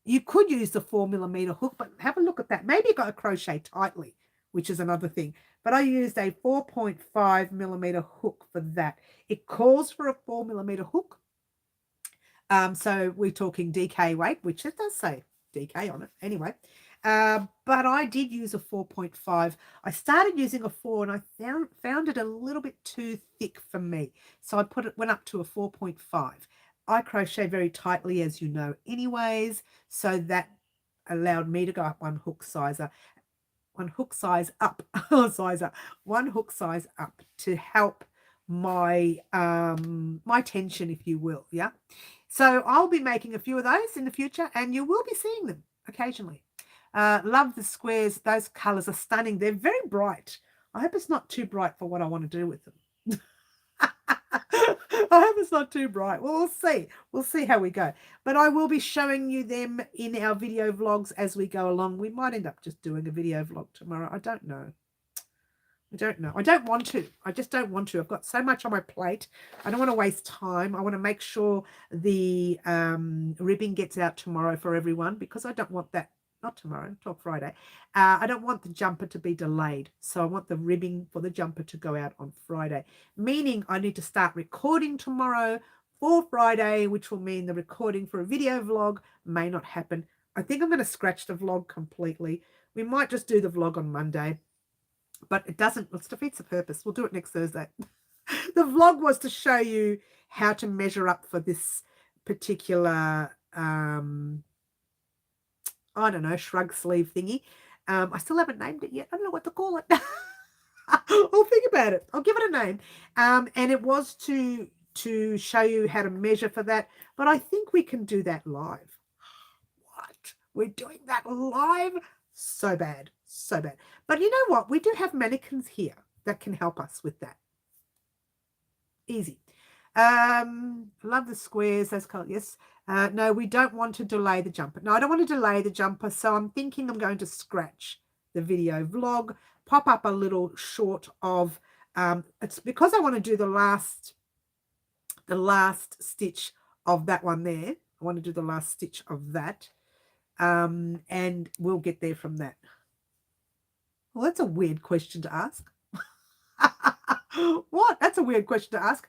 You could use the 4mm hook, but have a look at that. Maybe you got to crochet tightly, which is another thing. But I used a 4.5mm hook for that. It calls for a 4mm hook. So we're talking DK weight, which it does say DK on it anyway. But I did use a 4.5. I started using a 4 and I found it a little bit too thick for me. So I went up to a 4.5. I crochet very tightly, as you know, anyways, so that allowed me to go up one hook size up to help my my tension, if you will. Yeah. So I'll be making a few of those in the future, and you will be seeing them occasionally. Love the squares. Those colors are stunning. They're very bright. I hope it's not too bright for what I want to do with them. I hope it's not too bright. Well, we'll see. We'll see how we go. But I will be showing you them in our video vlogs as we go along. We might end up just doing a video vlog tomorrow. I don't know. I don't want to. I just don't want to. I've got so much on my plate. I don't want to waste time. I want to make sure the ribbing gets out tomorrow for everyone because I don't want that. Not tomorrow, till Friday. I don't want the jumper to be delayed. So I want the ribbing for the jumper to go out on Friday, meaning I need to start recording tomorrow for Friday, which will mean the recording for a video vlog may not happen. I think I'm going to scratch the vlog completely. We might just do the vlog on Monday, but it defeats the purpose. We'll do it next Thursday. The vlog was to show you how to measure up for this particular I don't know, shrug sleeve thingy. I still haven't named it yet. I don't know what to call it. I'll think about it. I'll give it a name. And it was to show you how to measure for that. But I think we can do that live. What? We're doing that live? So bad. So bad. But you know what? We do have mannequins here that can help us with that. Easy. Love the squares. Those colors. Yes. No, we don't want to delay the jumper. No, I don't want to delay the jumper. So I'm thinking I'm going to scratch the video vlog, pop up a little short of, it's because I want to do the last stitch of that one there. I want to do the last stitch of that. And we'll get there from that. Well, that's a weird question to ask. What? That's a weird question to ask.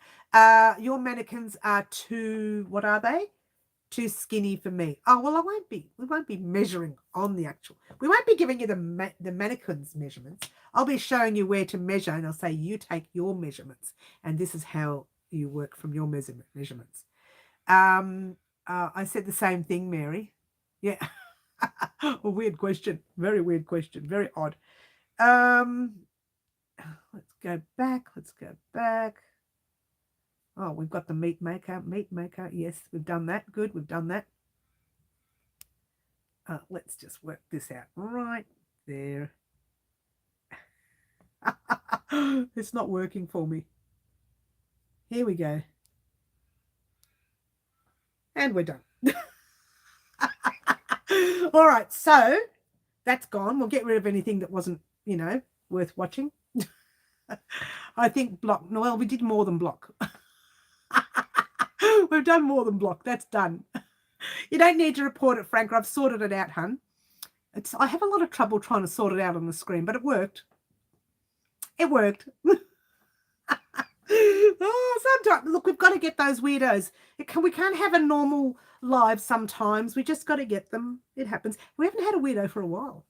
Your mannequins are too, what are they? Too skinny for me. Oh, well, we won't be measuring on the actual, we won't be giving you the mannequin's measurements. I'll be showing you where to measure, and I'll say you take your measurements, and this is how you work from your measurements. I said the same thing, Mary. Yeah. A weird question. Very weird question. Very odd. Let's go back. Let's go back. Oh, we've got the meat maker. Meat maker. Yes, we've done that. Good. We've done that. Let's just work this out right there. It's not working for me. Here we go. And we're done. All right, so that's gone. We'll get rid of anything that wasn't, you know, worth watching. I think block. Well, we did more than block. We've done more than block. That's done. You don't need to report it, Frank. I've sorted it out, hun. I have a lot of trouble trying to sort it out on the screen, but it worked. It worked. Oh, sometimes, look, we've got to get those weirdos. We can't have a normal live sometimes. We just got to get them. It happens. We haven't had a weirdo for a while.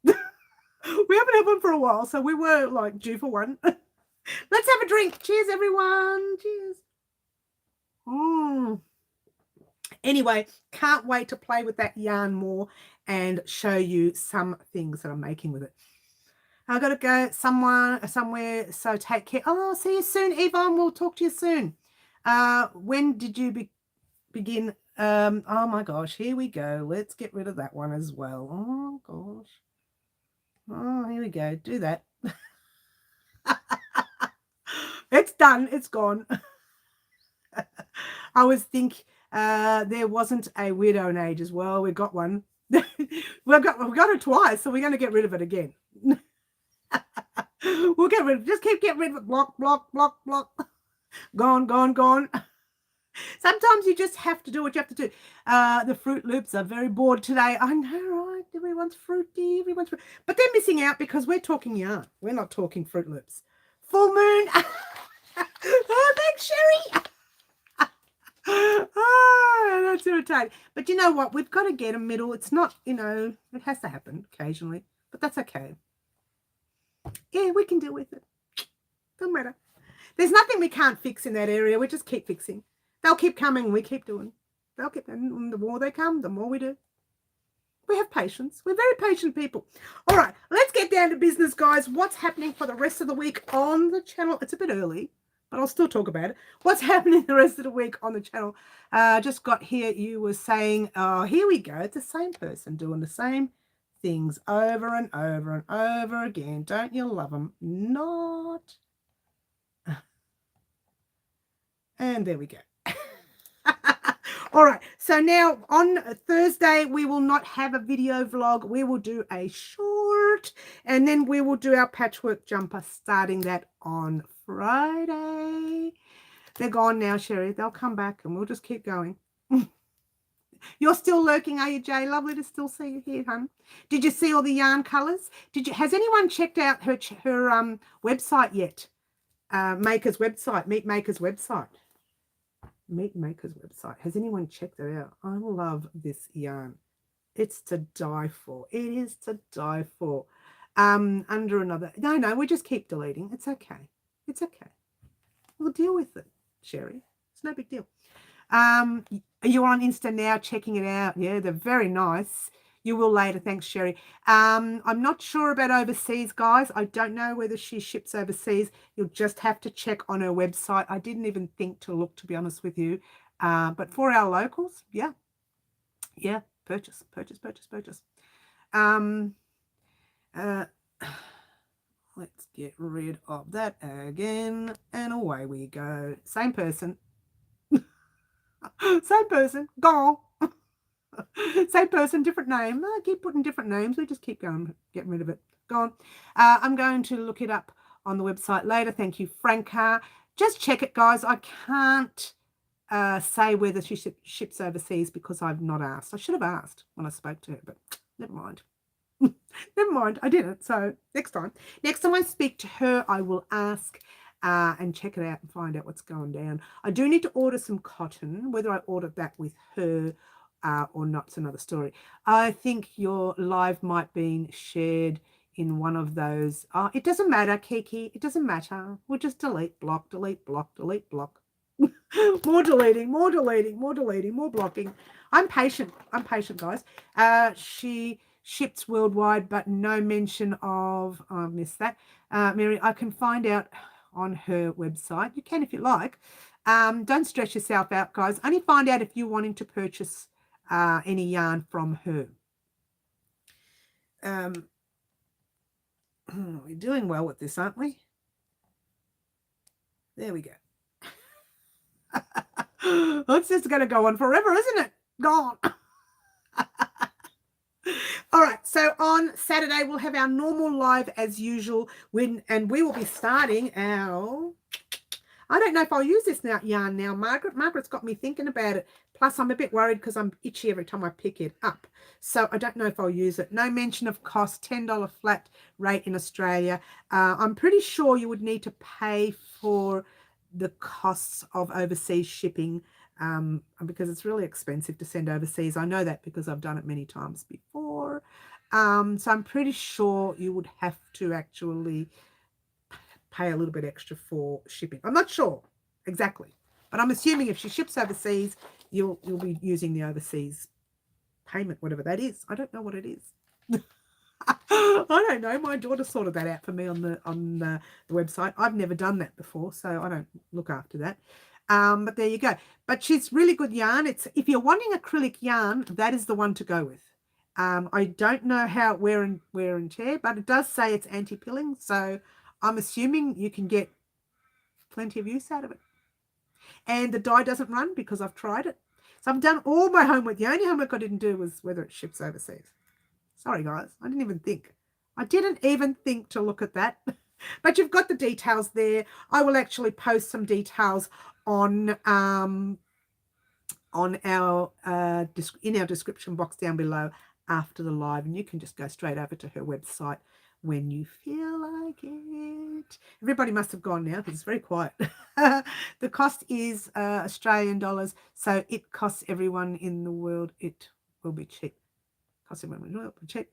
We haven't had one for a while, so we were like due for one. Let's have a drink. Cheers, everyone. Cheers. Anyway, can't wait to play with that yarn more and show you some things that I'm making with it. I've got to go somewhere, so take care. Oh, see you soon, Yvonne. We'll talk to you soon. When did you begin? Oh, my gosh. Here we go. Let's get rid of that one as well. Oh, gosh. Oh, here we go. Do that. It's done. It's gone. I always think there wasn't a weirdo in age as well. We got one. We've got it twice, so we're going to get rid of it again. We'll get rid of it. Just getting rid of it. Block, block, block, block. Gone, gone, gone. Sometimes you just have to do what you have to do. The Fruit Loops are very bored today. I know, right? Everyone's fruity. Everyone's fruity. But they're missing out because we're talking yarn. We're not talking Fruit Loops. Full moon. Oh, thanks, Sherry. Oh, that's irritating. But you know what? We've got to get a middle. It's not, you know, it has to happen occasionally. But that's okay. Yeah, we can deal with it. Doesn't matter. There's nothing we can't fix in that area. We just keep fixing. They'll keep coming. We keep doing. They'll keep, and the more they come, the more we do. We have patience. We're very patient people. All right, let's get down to business, guys. What's happening for the rest of the week on the channel? It's a bit early, but I'll still talk about it. What's happening the rest of the week on the channel? Just got here. You were saying, oh, here we go. It's the same person doing the same things over and over and over again. Don't you love them? Not. And there we go. All right, so now on Thursday we will not have a video vlog. We will do a short, and then we will do our patchwork jumper, starting that on Friday. They're gone now, Sherry. They'll come back and we'll just keep going. You're still lurking, are you, Jay? Lovely to still see you here, hun. Did you see all the yarn colors? Has anyone checked out her website yet? Maker's website, Meat Maker's website. Meat Maker's website. Has anyone checked it out? I love this yarn. It's to die for. It is to die for. Under another. No, we just keep deleting. It's okay. It's okay. We'll deal with it, Sherry. It's no big deal. You're on Insta now, checking it out. Yeah, they're very nice. You will later. Thanks, Sherry. I'm not sure about overseas, guys. I don't know whether she ships overseas. You'll just have to check on her website. I didn't even think to look, to be honest with you. But for our locals, yeah. Yeah, purchase. Let's get rid of that again. And away we go. Same person. Same person. Gone. Same person, different name. I keep putting different names. We just keep going, getting rid of it. Gone. I'm going to look it up on the website later. Thank you, Franca. Just check it, guys. I can't say whether she ships overseas because I've not asked. I should have asked when I spoke to her, but never mind. Never mind. I didn't. So next time I speak to her, I will ask and check it out and find out what's going down. I do need to order some cotton. Whether I ordered that with her or not's another story. I think your live might be shared in one of those. It doesn't matter, Kiki. It doesn't matter. We'll just delete, block, delete, block, delete, block. More deleting, more deleting, more deleting, more blocking. I'm patient, guys. She ships worldwide, but no mention of, oh, I missed that. Mary, I can find out on her website. You can if you like. Don't stress yourself out, guys. Only find out if you're wanting to purchase any yarn from her. We're doing well with this, aren't we? There we go. It's just going to go on forever, isn't it? Gone. All right, so on Saturday we'll have our normal live as usual, and we will be starting our, I don't know if I'll use this yarn now, Margaret. Margaret's got me thinking about it. Plus, I'm a bit worried because I'm itchy every time I pick it up. So I don't know if I'll use it. No mention of cost, $10 flat rate in Australia. I'm pretty sure you would need to pay for the costs of overseas shipping because it's really expensive to send overseas. I know that because I've done it many times before. So I'm pretty sure you would have to actually pay a little bit extra for shipping. I'm not sure exactly, but I'm assuming if she ships overseas, you'll be using the overseas payment, whatever that is. I don't know what it is. I don't know. My daughter sorted that out for me on the website. I've never done that before, so I don't look after that. But there you go. But she's really good yarn. It's, if you're wanting acrylic yarn, that is the one to go with. I don't know how wear and tear, but it does say it's anti-pilling, so I'm assuming you can get plenty of use out of it. And the dye doesn't run because I've tried it. So I've done all my homework. The only homework I didn't do was whether it ships overseas. Sorry, guys. I didn't even think. I didn't even think to look at that. But you've got the details there. I will actually post some details on our in our description box down below after the live, and you can just go straight over to her website when you feel like it. Everybody must have gone now because it's very quiet. The cost is Australian dollars, so it costs everyone in the world. It will be cheap. Costs everyone in the world, but cheap.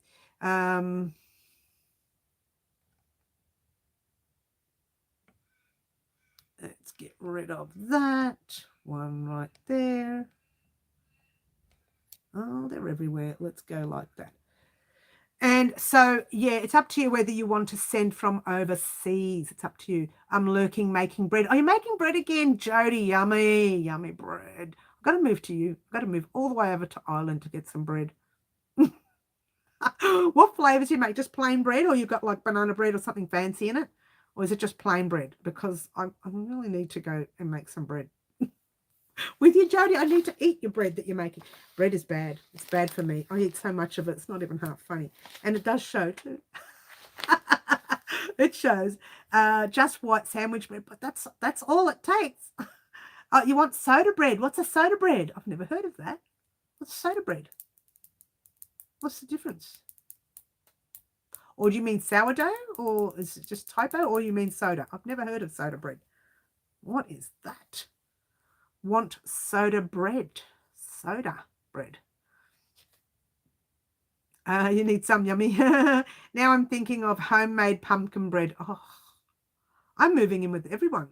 Let's get rid of that one right there. Oh, they're everywhere. Let's go like that. And so, yeah, it's up to you whether you want to send from overseas. It's up to you. I'm lurking, making bread. Are you making bread again, Jody? Yummy, yummy bread. I've got to move to you. I've got to move all the way over to Ireland to get some bread. What flavors do you make? Just plain bread, or you've got like banana bread or something fancy in it? Or is it just plain bread? Because I really need to go and make some bread. With you, Jody, I need to eat your bread that you're making. Bread is bad. It's bad for me. I eat so much of it. It's not even half funny. And it does show too. It shows just white sandwich bread, but that's all it takes. You want soda bread? What's a soda bread? I've never heard of that. What's soda bread? What's the difference? Or do you mean sourdough? Or is it just typo? Or you mean soda? I've never heard of soda bread. What is that? Want soda bread. Soda bread. You need some, yummy. Now I'm thinking of homemade pumpkin bread. Oh, I'm moving in with everyone.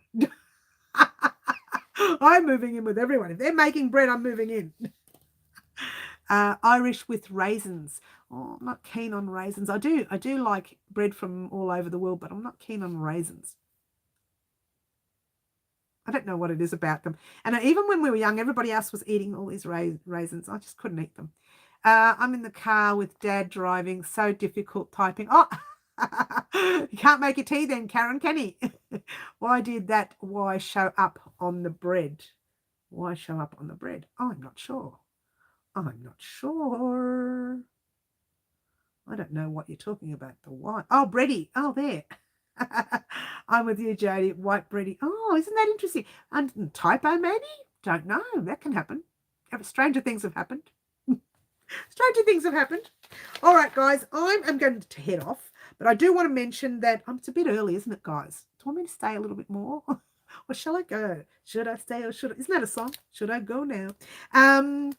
I'm moving in with everyone. If they're making bread, I'm moving in. Irish with raisins. Oh, I'm not keen on raisins. I do like bread from all over the world, but I'm not keen on raisins. I don't know what it is about them. And even when we were young, everybody else was eating all these raisins. I just couldn't eat them. I'm in the car with Dad driving. So difficult typing. Oh, you can't make a tea then, Karen, can he? Why did that Y show up on the bread? Why show up on the bread? Oh, I'm not sure. I'm not sure. I don't know what you're talking about. The Y. Oh, bready. Oh, there. I'm with you, Jody. White bready. Oh, isn't that interesting? And typo, maybe? Don't know. That can happen. Stranger things have happened. Stranger things have happened. All right, guys. I'm going to head off, but I do want to mention that it's a bit early, isn't it, guys? Do you want me to stay a little bit more? Or shall I go? Should I stay or should I? Isn't that a song? Should I go now? I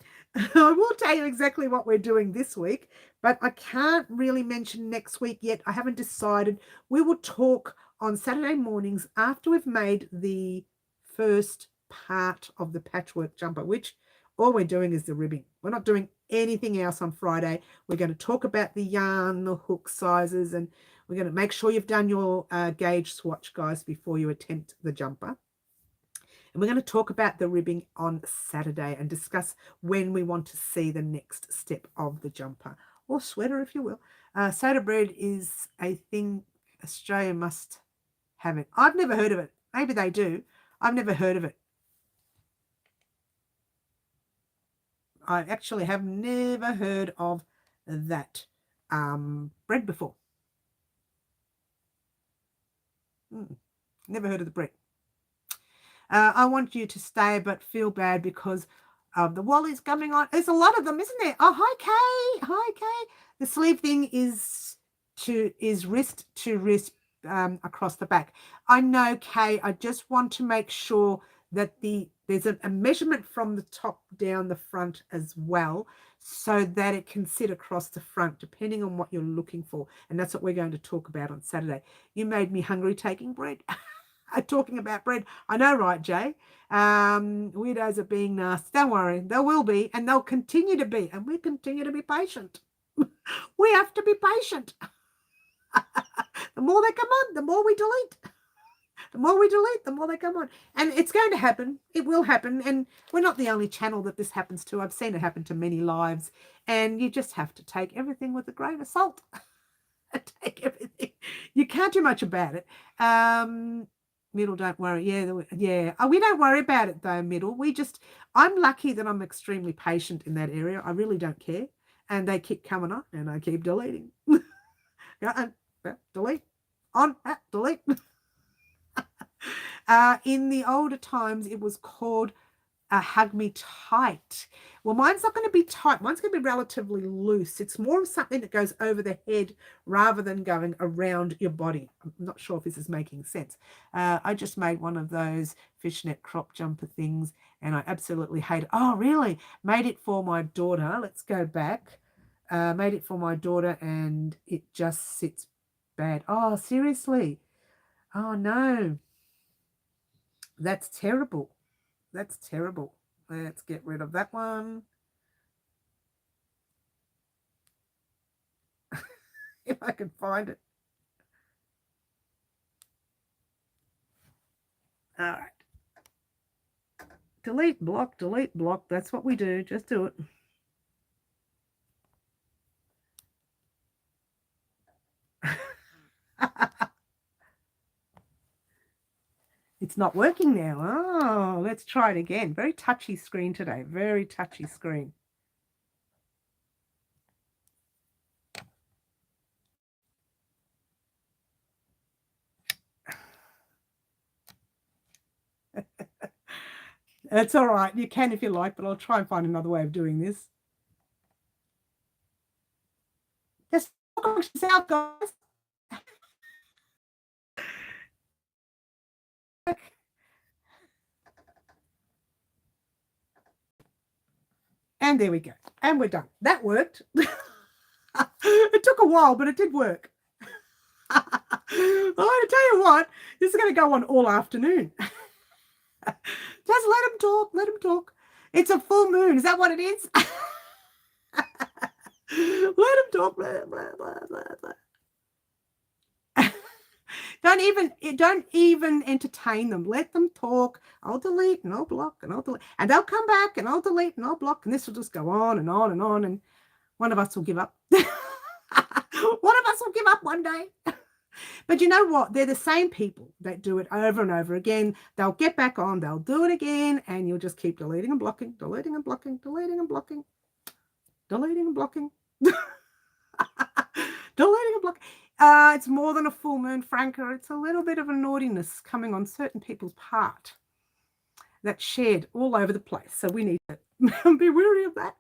will tell you exactly what we're doing this week, but I can't really mention next week yet. I haven't decided. We will talk on Saturday mornings after we've made the first part of the patchwork jumper, which all we're doing is the ribbing. We're not doing anything else on Friday. We're going to talk about the yarn, the hook sizes, and we're going to make sure you've done your gauge swatch, guys, before you attempt the jumper. And we're going to talk about the ribbing on Saturday and discuss when we want to see the next step of the jumper, or sweater, if you will. Soda bread is a thing Australia must have it. I've never heard of it. Maybe they do. I've never heard of it. I actually have never heard of that bread before. Never heard of the bread. I want you to stay but feel bad because of the wallies coming on. There's a lot of them, isn't there? Oh, hi, Kay. Hi, Kay. The sleeve thing is wrist to wrist across the back. I know, Kay. I just want to make sure that there's a measurement from the top down the front as well, so that it can sit across the front depending on what you're looking for. And that's what we're going to talk about on Saturday. You made me hungry taking bread. Talking about bread. I know, right, Jay? Weirdos are being nasty. Don't worry. There will be, and they'll continue to be. And we continue to be patient. We have to be patient. The more they come on, the more we delete. The more we delete, the more they come on. And it's going to happen. It will happen. And we're not the only channel that this happens to. I've seen it happen to many lives. And you just have to take everything with a grain of salt. Take everything. You can't do much about it. Middle, don't worry. Yeah. Oh, we don't worry about it though, Middle. I'm lucky that I'm extremely patient in that area. I really don't care. And they keep coming on and I keep deleting. Delete. On, delete. In the older times, it was called Hug Me Tight. Well, mine's not going to be tight. Mine's going to be relatively loose. It's more of something that goes over the head rather than going around your body. I'm not sure if this is making sense. I just made one of those fishnet crop jumper things and I absolutely hate it. Oh, really? Made it for my daughter. Let's go back. Made it for my daughter and it just sits bad. Oh, seriously? Oh, no. That's terrible. That's terrible. Let's get rid of that one. If I can find it. All right. Delete, block, delete, block. That's what we do. Just do it. It's not working now. Oh, let's try it again. Very touchy screen today. Very touchy screen. It's all right. You can if you like, but I'll try and find another way of doing this. Just talk amongst yourself, guys. And there we go. And we're done. That worked. It took a while, but it did work. I tell you what, this is going to go on all afternoon. Just let them talk. Let them talk. It's a full moon. Is that what it is? Let them talk. Blah, blah, blah, blah, blah. Don't even entertain them. Let them talk. I'll delete and I'll block and I'll delete. And they'll come back and I'll delete and I'll block. And this will just go on and on and on. And one of us will give up. One of us will give up one day. But you know what? They're the same people that do it over and over again. They'll get back on. They'll do it again. And you'll just keep deleting and blocking, deleting and blocking, deleting and blocking, deleting and blocking, deleting and blocking. It's more than a full moon, Franca. It's a little bit of a naughtiness coming on certain people's part that's shared all over the place. So we need to be wary of that.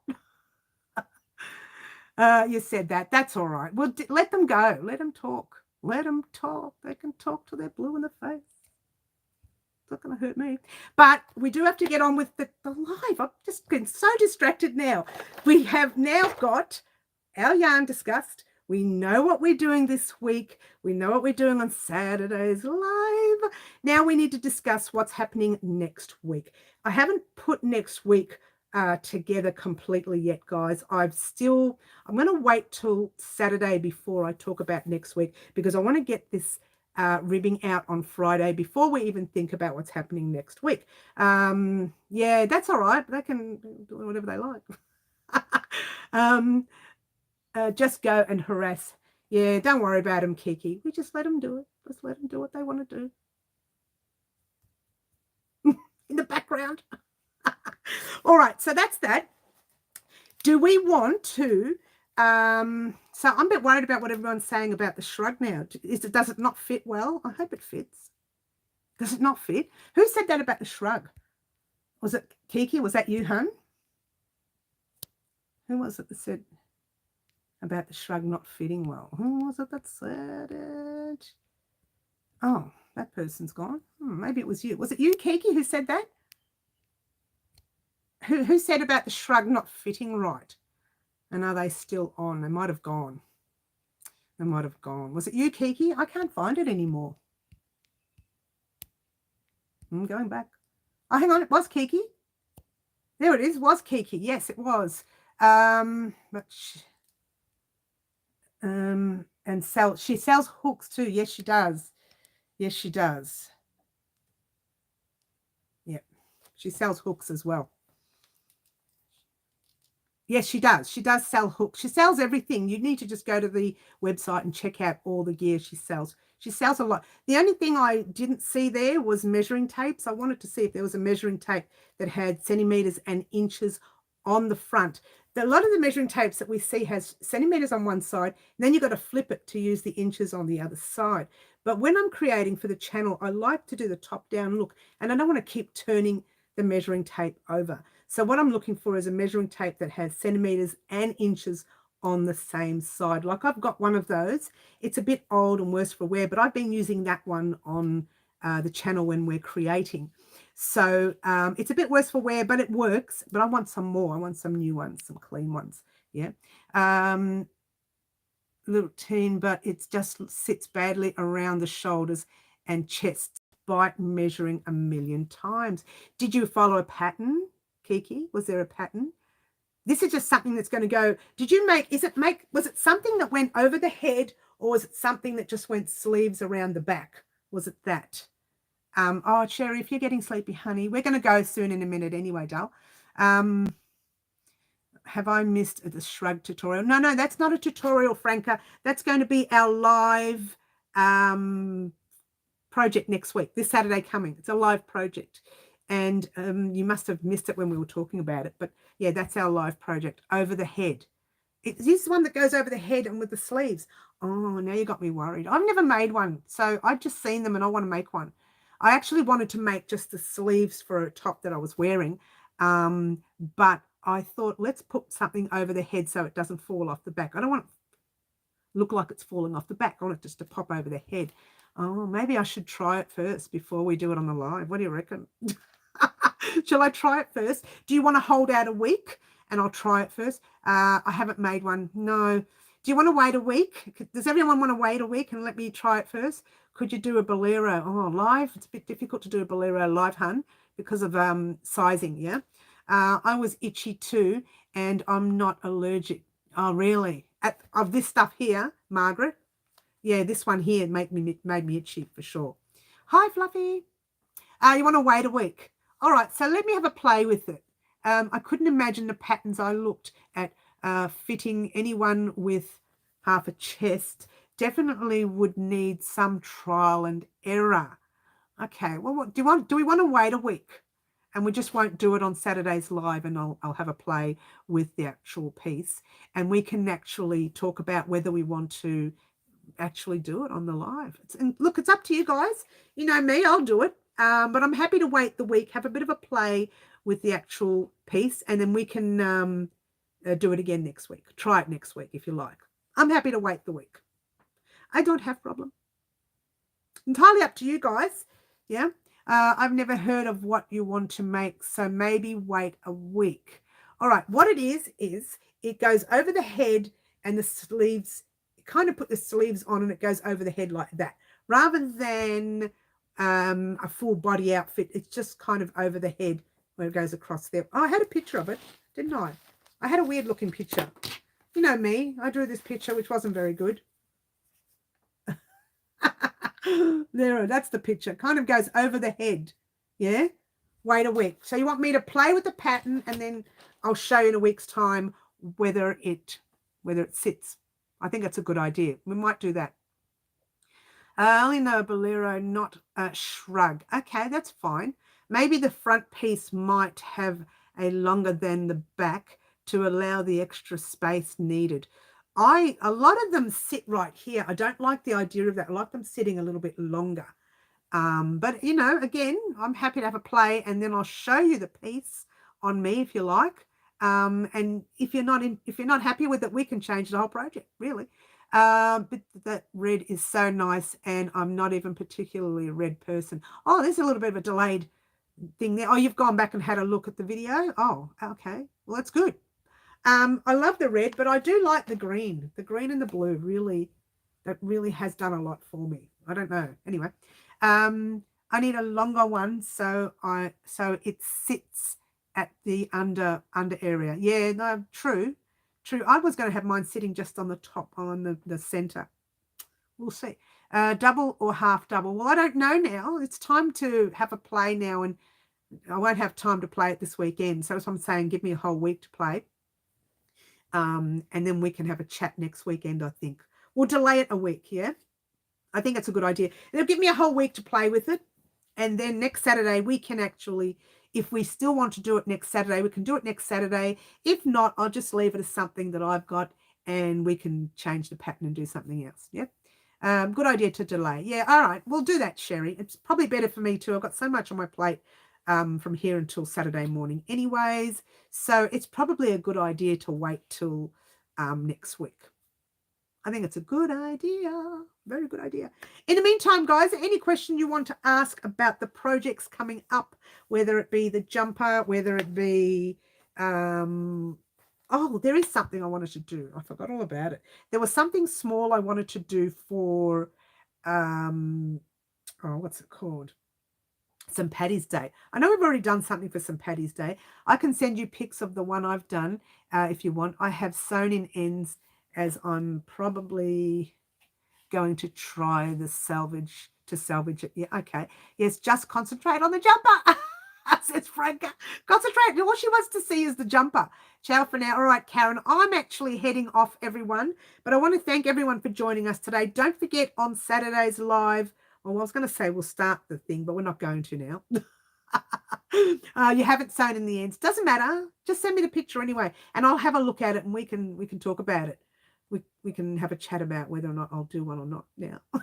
You said that. That's all right. Well, let them go. Let them talk. Let them talk. They can talk till they're blue in the face. It's not going to hurt me. But we do have to get on with the live. I've just been so distracted now. We have now got our yarn discussed. We know what we're doing this week. We know what we're doing on Saturdays live. Now we need to discuss what's happening next week. I haven't put next week together completely yet, guys. I'm going to wait till Saturday before I talk about next week, because I want to get this ribbing out on Friday before we even think about what's happening next week. Yeah, that's all right. They can do whatever they like. Just go and harass. Yeah, don't worry about them, Kiki. We just let them do it. Just let them do what they want to do. In the background. All right, so that's that. Do we want to... so I'm a bit worried about what everyone's saying about the shrug now. Does it not fit well? I hope it fits. Does it not fit? Who said that about the shrug? Was it Kiki? Was that you, hun? Who was it that said about the shrug not fitting well? Who was it that said it? Oh, that person's gone. Maybe it was you. Was it you, Kiki, who said that? Who said about the shrug not fitting right? And are they still on? They might have gone. They might have gone. Was it you, Kiki? I can't find it anymore. I'm going back. Oh, hang on. It was Kiki. There it is. Was Kiki. Yes, it was. And she sells hooks too. Yes, she does. Yes, she does. Yep. She sells hooks as well. Yes, she does. She does sell hooks. She sells everything. You need to just go to the website and check out all the gear she sells. She sells a lot. The only thing I didn't see there was measuring tapes. I wanted to see if there was a measuring tape that had centimeters and inches on the front. A lot of the measuring tapes that we see has centimeters on one side, and then you've got to flip it to use the inches on the other side. But when I'm creating for the channel, I like to do the top-down look, and I don't want to keep turning the measuring tape over. So what I'm looking for is a measuring tape that has centimeters and inches on the same side. Like I've got one of those. It's a bit old and worse for wear, but I've been using that one on the channel when we're creating. So it's a bit worse for wear, but it works. But I want some more. I want some new ones, some clean ones. Yeah. Little teen, but it just sits badly around the shoulders and chest by measuring a million times. Did you follow a pattern, Kiki? Was there a pattern? This is just something that's going to go. Did you make, was it something that went over the head, or was it something that just went sleeves around the back? Was it that? Oh, Cherry, if you're getting sleepy, honey, we're going to go soon in a minute anyway, doll. Have I missed the shrug tutorial? No, that's not a tutorial, Franca. That's going to be our live project next week, this Saturday coming. It's a live project. And you must have missed it when we were talking about it. But, yeah, that's our live project, over the head. This is one that goes over the head and with the sleeves. Oh, now you got me worried. I've never made one, so I've just seen them and I want to make one. I actually wanted to make just the sleeves for a top that I was wearing, but I thought let's put something over the head so it doesn't fall off the back. I don't want it to look like it's falling off the back. I want it just to pop over the head. Oh, maybe I should try it first before we do it on the live. What do you reckon? Shall I try it first? Do you want to hold out a week and I'll try it first? I haven't made one. No. Do you want to wait a week? Does everyone want to wait a week and let me try it first? Could you do a bolero? Oh, live? It's a bit difficult to do a bolero live, hun, because of sizing, yeah? I was itchy too, and I'm not allergic. Oh, really? Of this stuff here, Margaret? Yeah, this one here made me itchy for sure. Hi, Fluffy. You want to wait a week? All right, so let me have a play with it. I couldn't imagine the patterns I looked at fitting anyone with half a chest. Definitely would need some trial and error. Okay, well, what do we want to wait a week? And we just won't do it on Saturday's live, and I'll have a play with the actual piece. And we can actually talk about whether we want to actually do it on the live. And look, it's up to you guys. You know me, I'll do it. But I'm happy to wait the week, have a bit of a play with the actual piece, and then we can do it again next week. Try it next week if you like. I'm happy to wait the week. I don't have problem. Entirely up to you guys. Yeah. I've never heard of what you want to make, so maybe wait a week. All right. What it is it goes over the head and the sleeves kind of put the sleeves on and it goes over the head like that, rather than a full body outfit. It's just kind of over the head where it goes across there. Oh, I had a picture of it, didn't I? I had a weird looking picture. You know me, I drew this picture, which wasn't very good. There, that's the picture. Kind of goes over the head. Yeah. Wait a week. So you want me to play with the pattern, and then I'll show you in a week's time whether it sits. I think that's a good idea. We might do that. I only know bolero, not shrug. Okay, that's fine. Maybe the front piece might have a longer than the back to allow the extra space needed. A lot of them sit right here. I don't like the idea of that. I like them sitting a little bit longer. But you know, again, I'm happy to have a play, and then I'll show you the piece on me if you like. And if you're not happy with it, we can change the whole project, really. But that red is so nice, and I'm not even particularly a red person. Oh, there's a little bit of a delayed thing there. Oh, you've gone back and had a look at the video. Oh, okay. Well, that's good. I love the red, but I do like the green. The green and the blue really has done a lot for me. I don't know. Anyway, I need a longer one so it sits at the under area. Yeah, no, true. I was going to have mine sitting just on the top, on the center. We'll see. Double or half double. Well, I don't know now. It's time to have a play now, and I won't have time to play it this weekend. So that's what I'm saying. Give me a whole week to play. And then we can have a chat next weekend, I think. We'll delay it a week, yeah? I think that's a good idea. It'll give me a whole week to play with it. And then next Saturday, we can actually, if we still want to do it next Saturday, we can do it next Saturday. If not, I'll just leave it as something that I've got, and we can change the pattern and do something else, yeah? Good idea to delay. Yeah, all right. We'll do that, Sherry. It's probably better for me too. I've got so much on my plate from here until Saturday morning anyways. So it's probably a good idea to wait till next week. I think it's a good idea. Very good idea. In the meantime, guys, any question you want to ask about the projects coming up, whether it be the jumper, whether it be... oh, there is something I wanted to do. I forgot all about it. There was something small I wanted to do for... oh, what's it called? St. Paddy's Day. I know we've already done something for St. Paddy's Day. I can send you pics of the one I've done if you want. I have sewn in ends, as I'm probably going to try to salvage it. Yeah, okay. Yes, just concentrate on the jumper. Says Franca. Concentrate. All she wants to see is the jumper. Ciao for now. All right, Karen, I'm actually heading off, everyone. But I want to thank everyone for joining us today. Don't forget, on Saturday's live, well, I was going to say we'll start the thing, but we're not going to now. You haven't sewn in the ends. Doesn't matter. Just send me the picture anyway, and I'll have a look at it, and we can talk about it. We can have a chat about whether or not I'll do one or not now. I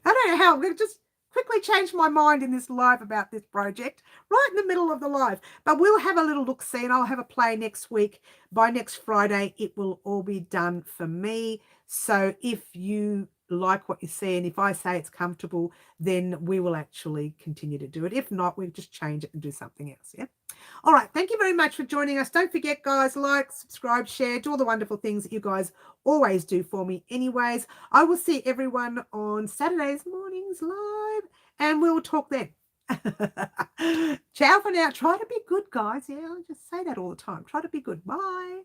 don't know how. I'm going to just quickly change my mind in this live about this project right in the middle of the live. But we'll have a little look-see, and I'll have a play next week. By next Friday, it will all be done for me. So if you like what you see, and if I say it's comfortable, then we will actually continue to do it. If not, we'll just change it and do something else. Yeah. All right. Thank you very much for joining us. Don't forget, guys, like, subscribe, share, do all the wonderful things that you guys always do for me anyways. I will see everyone on Saturdays mornings live, and we'll talk then. Ciao for now. Try to be good, guys. Yeah, I just say that all the time. Try to be good. Bye.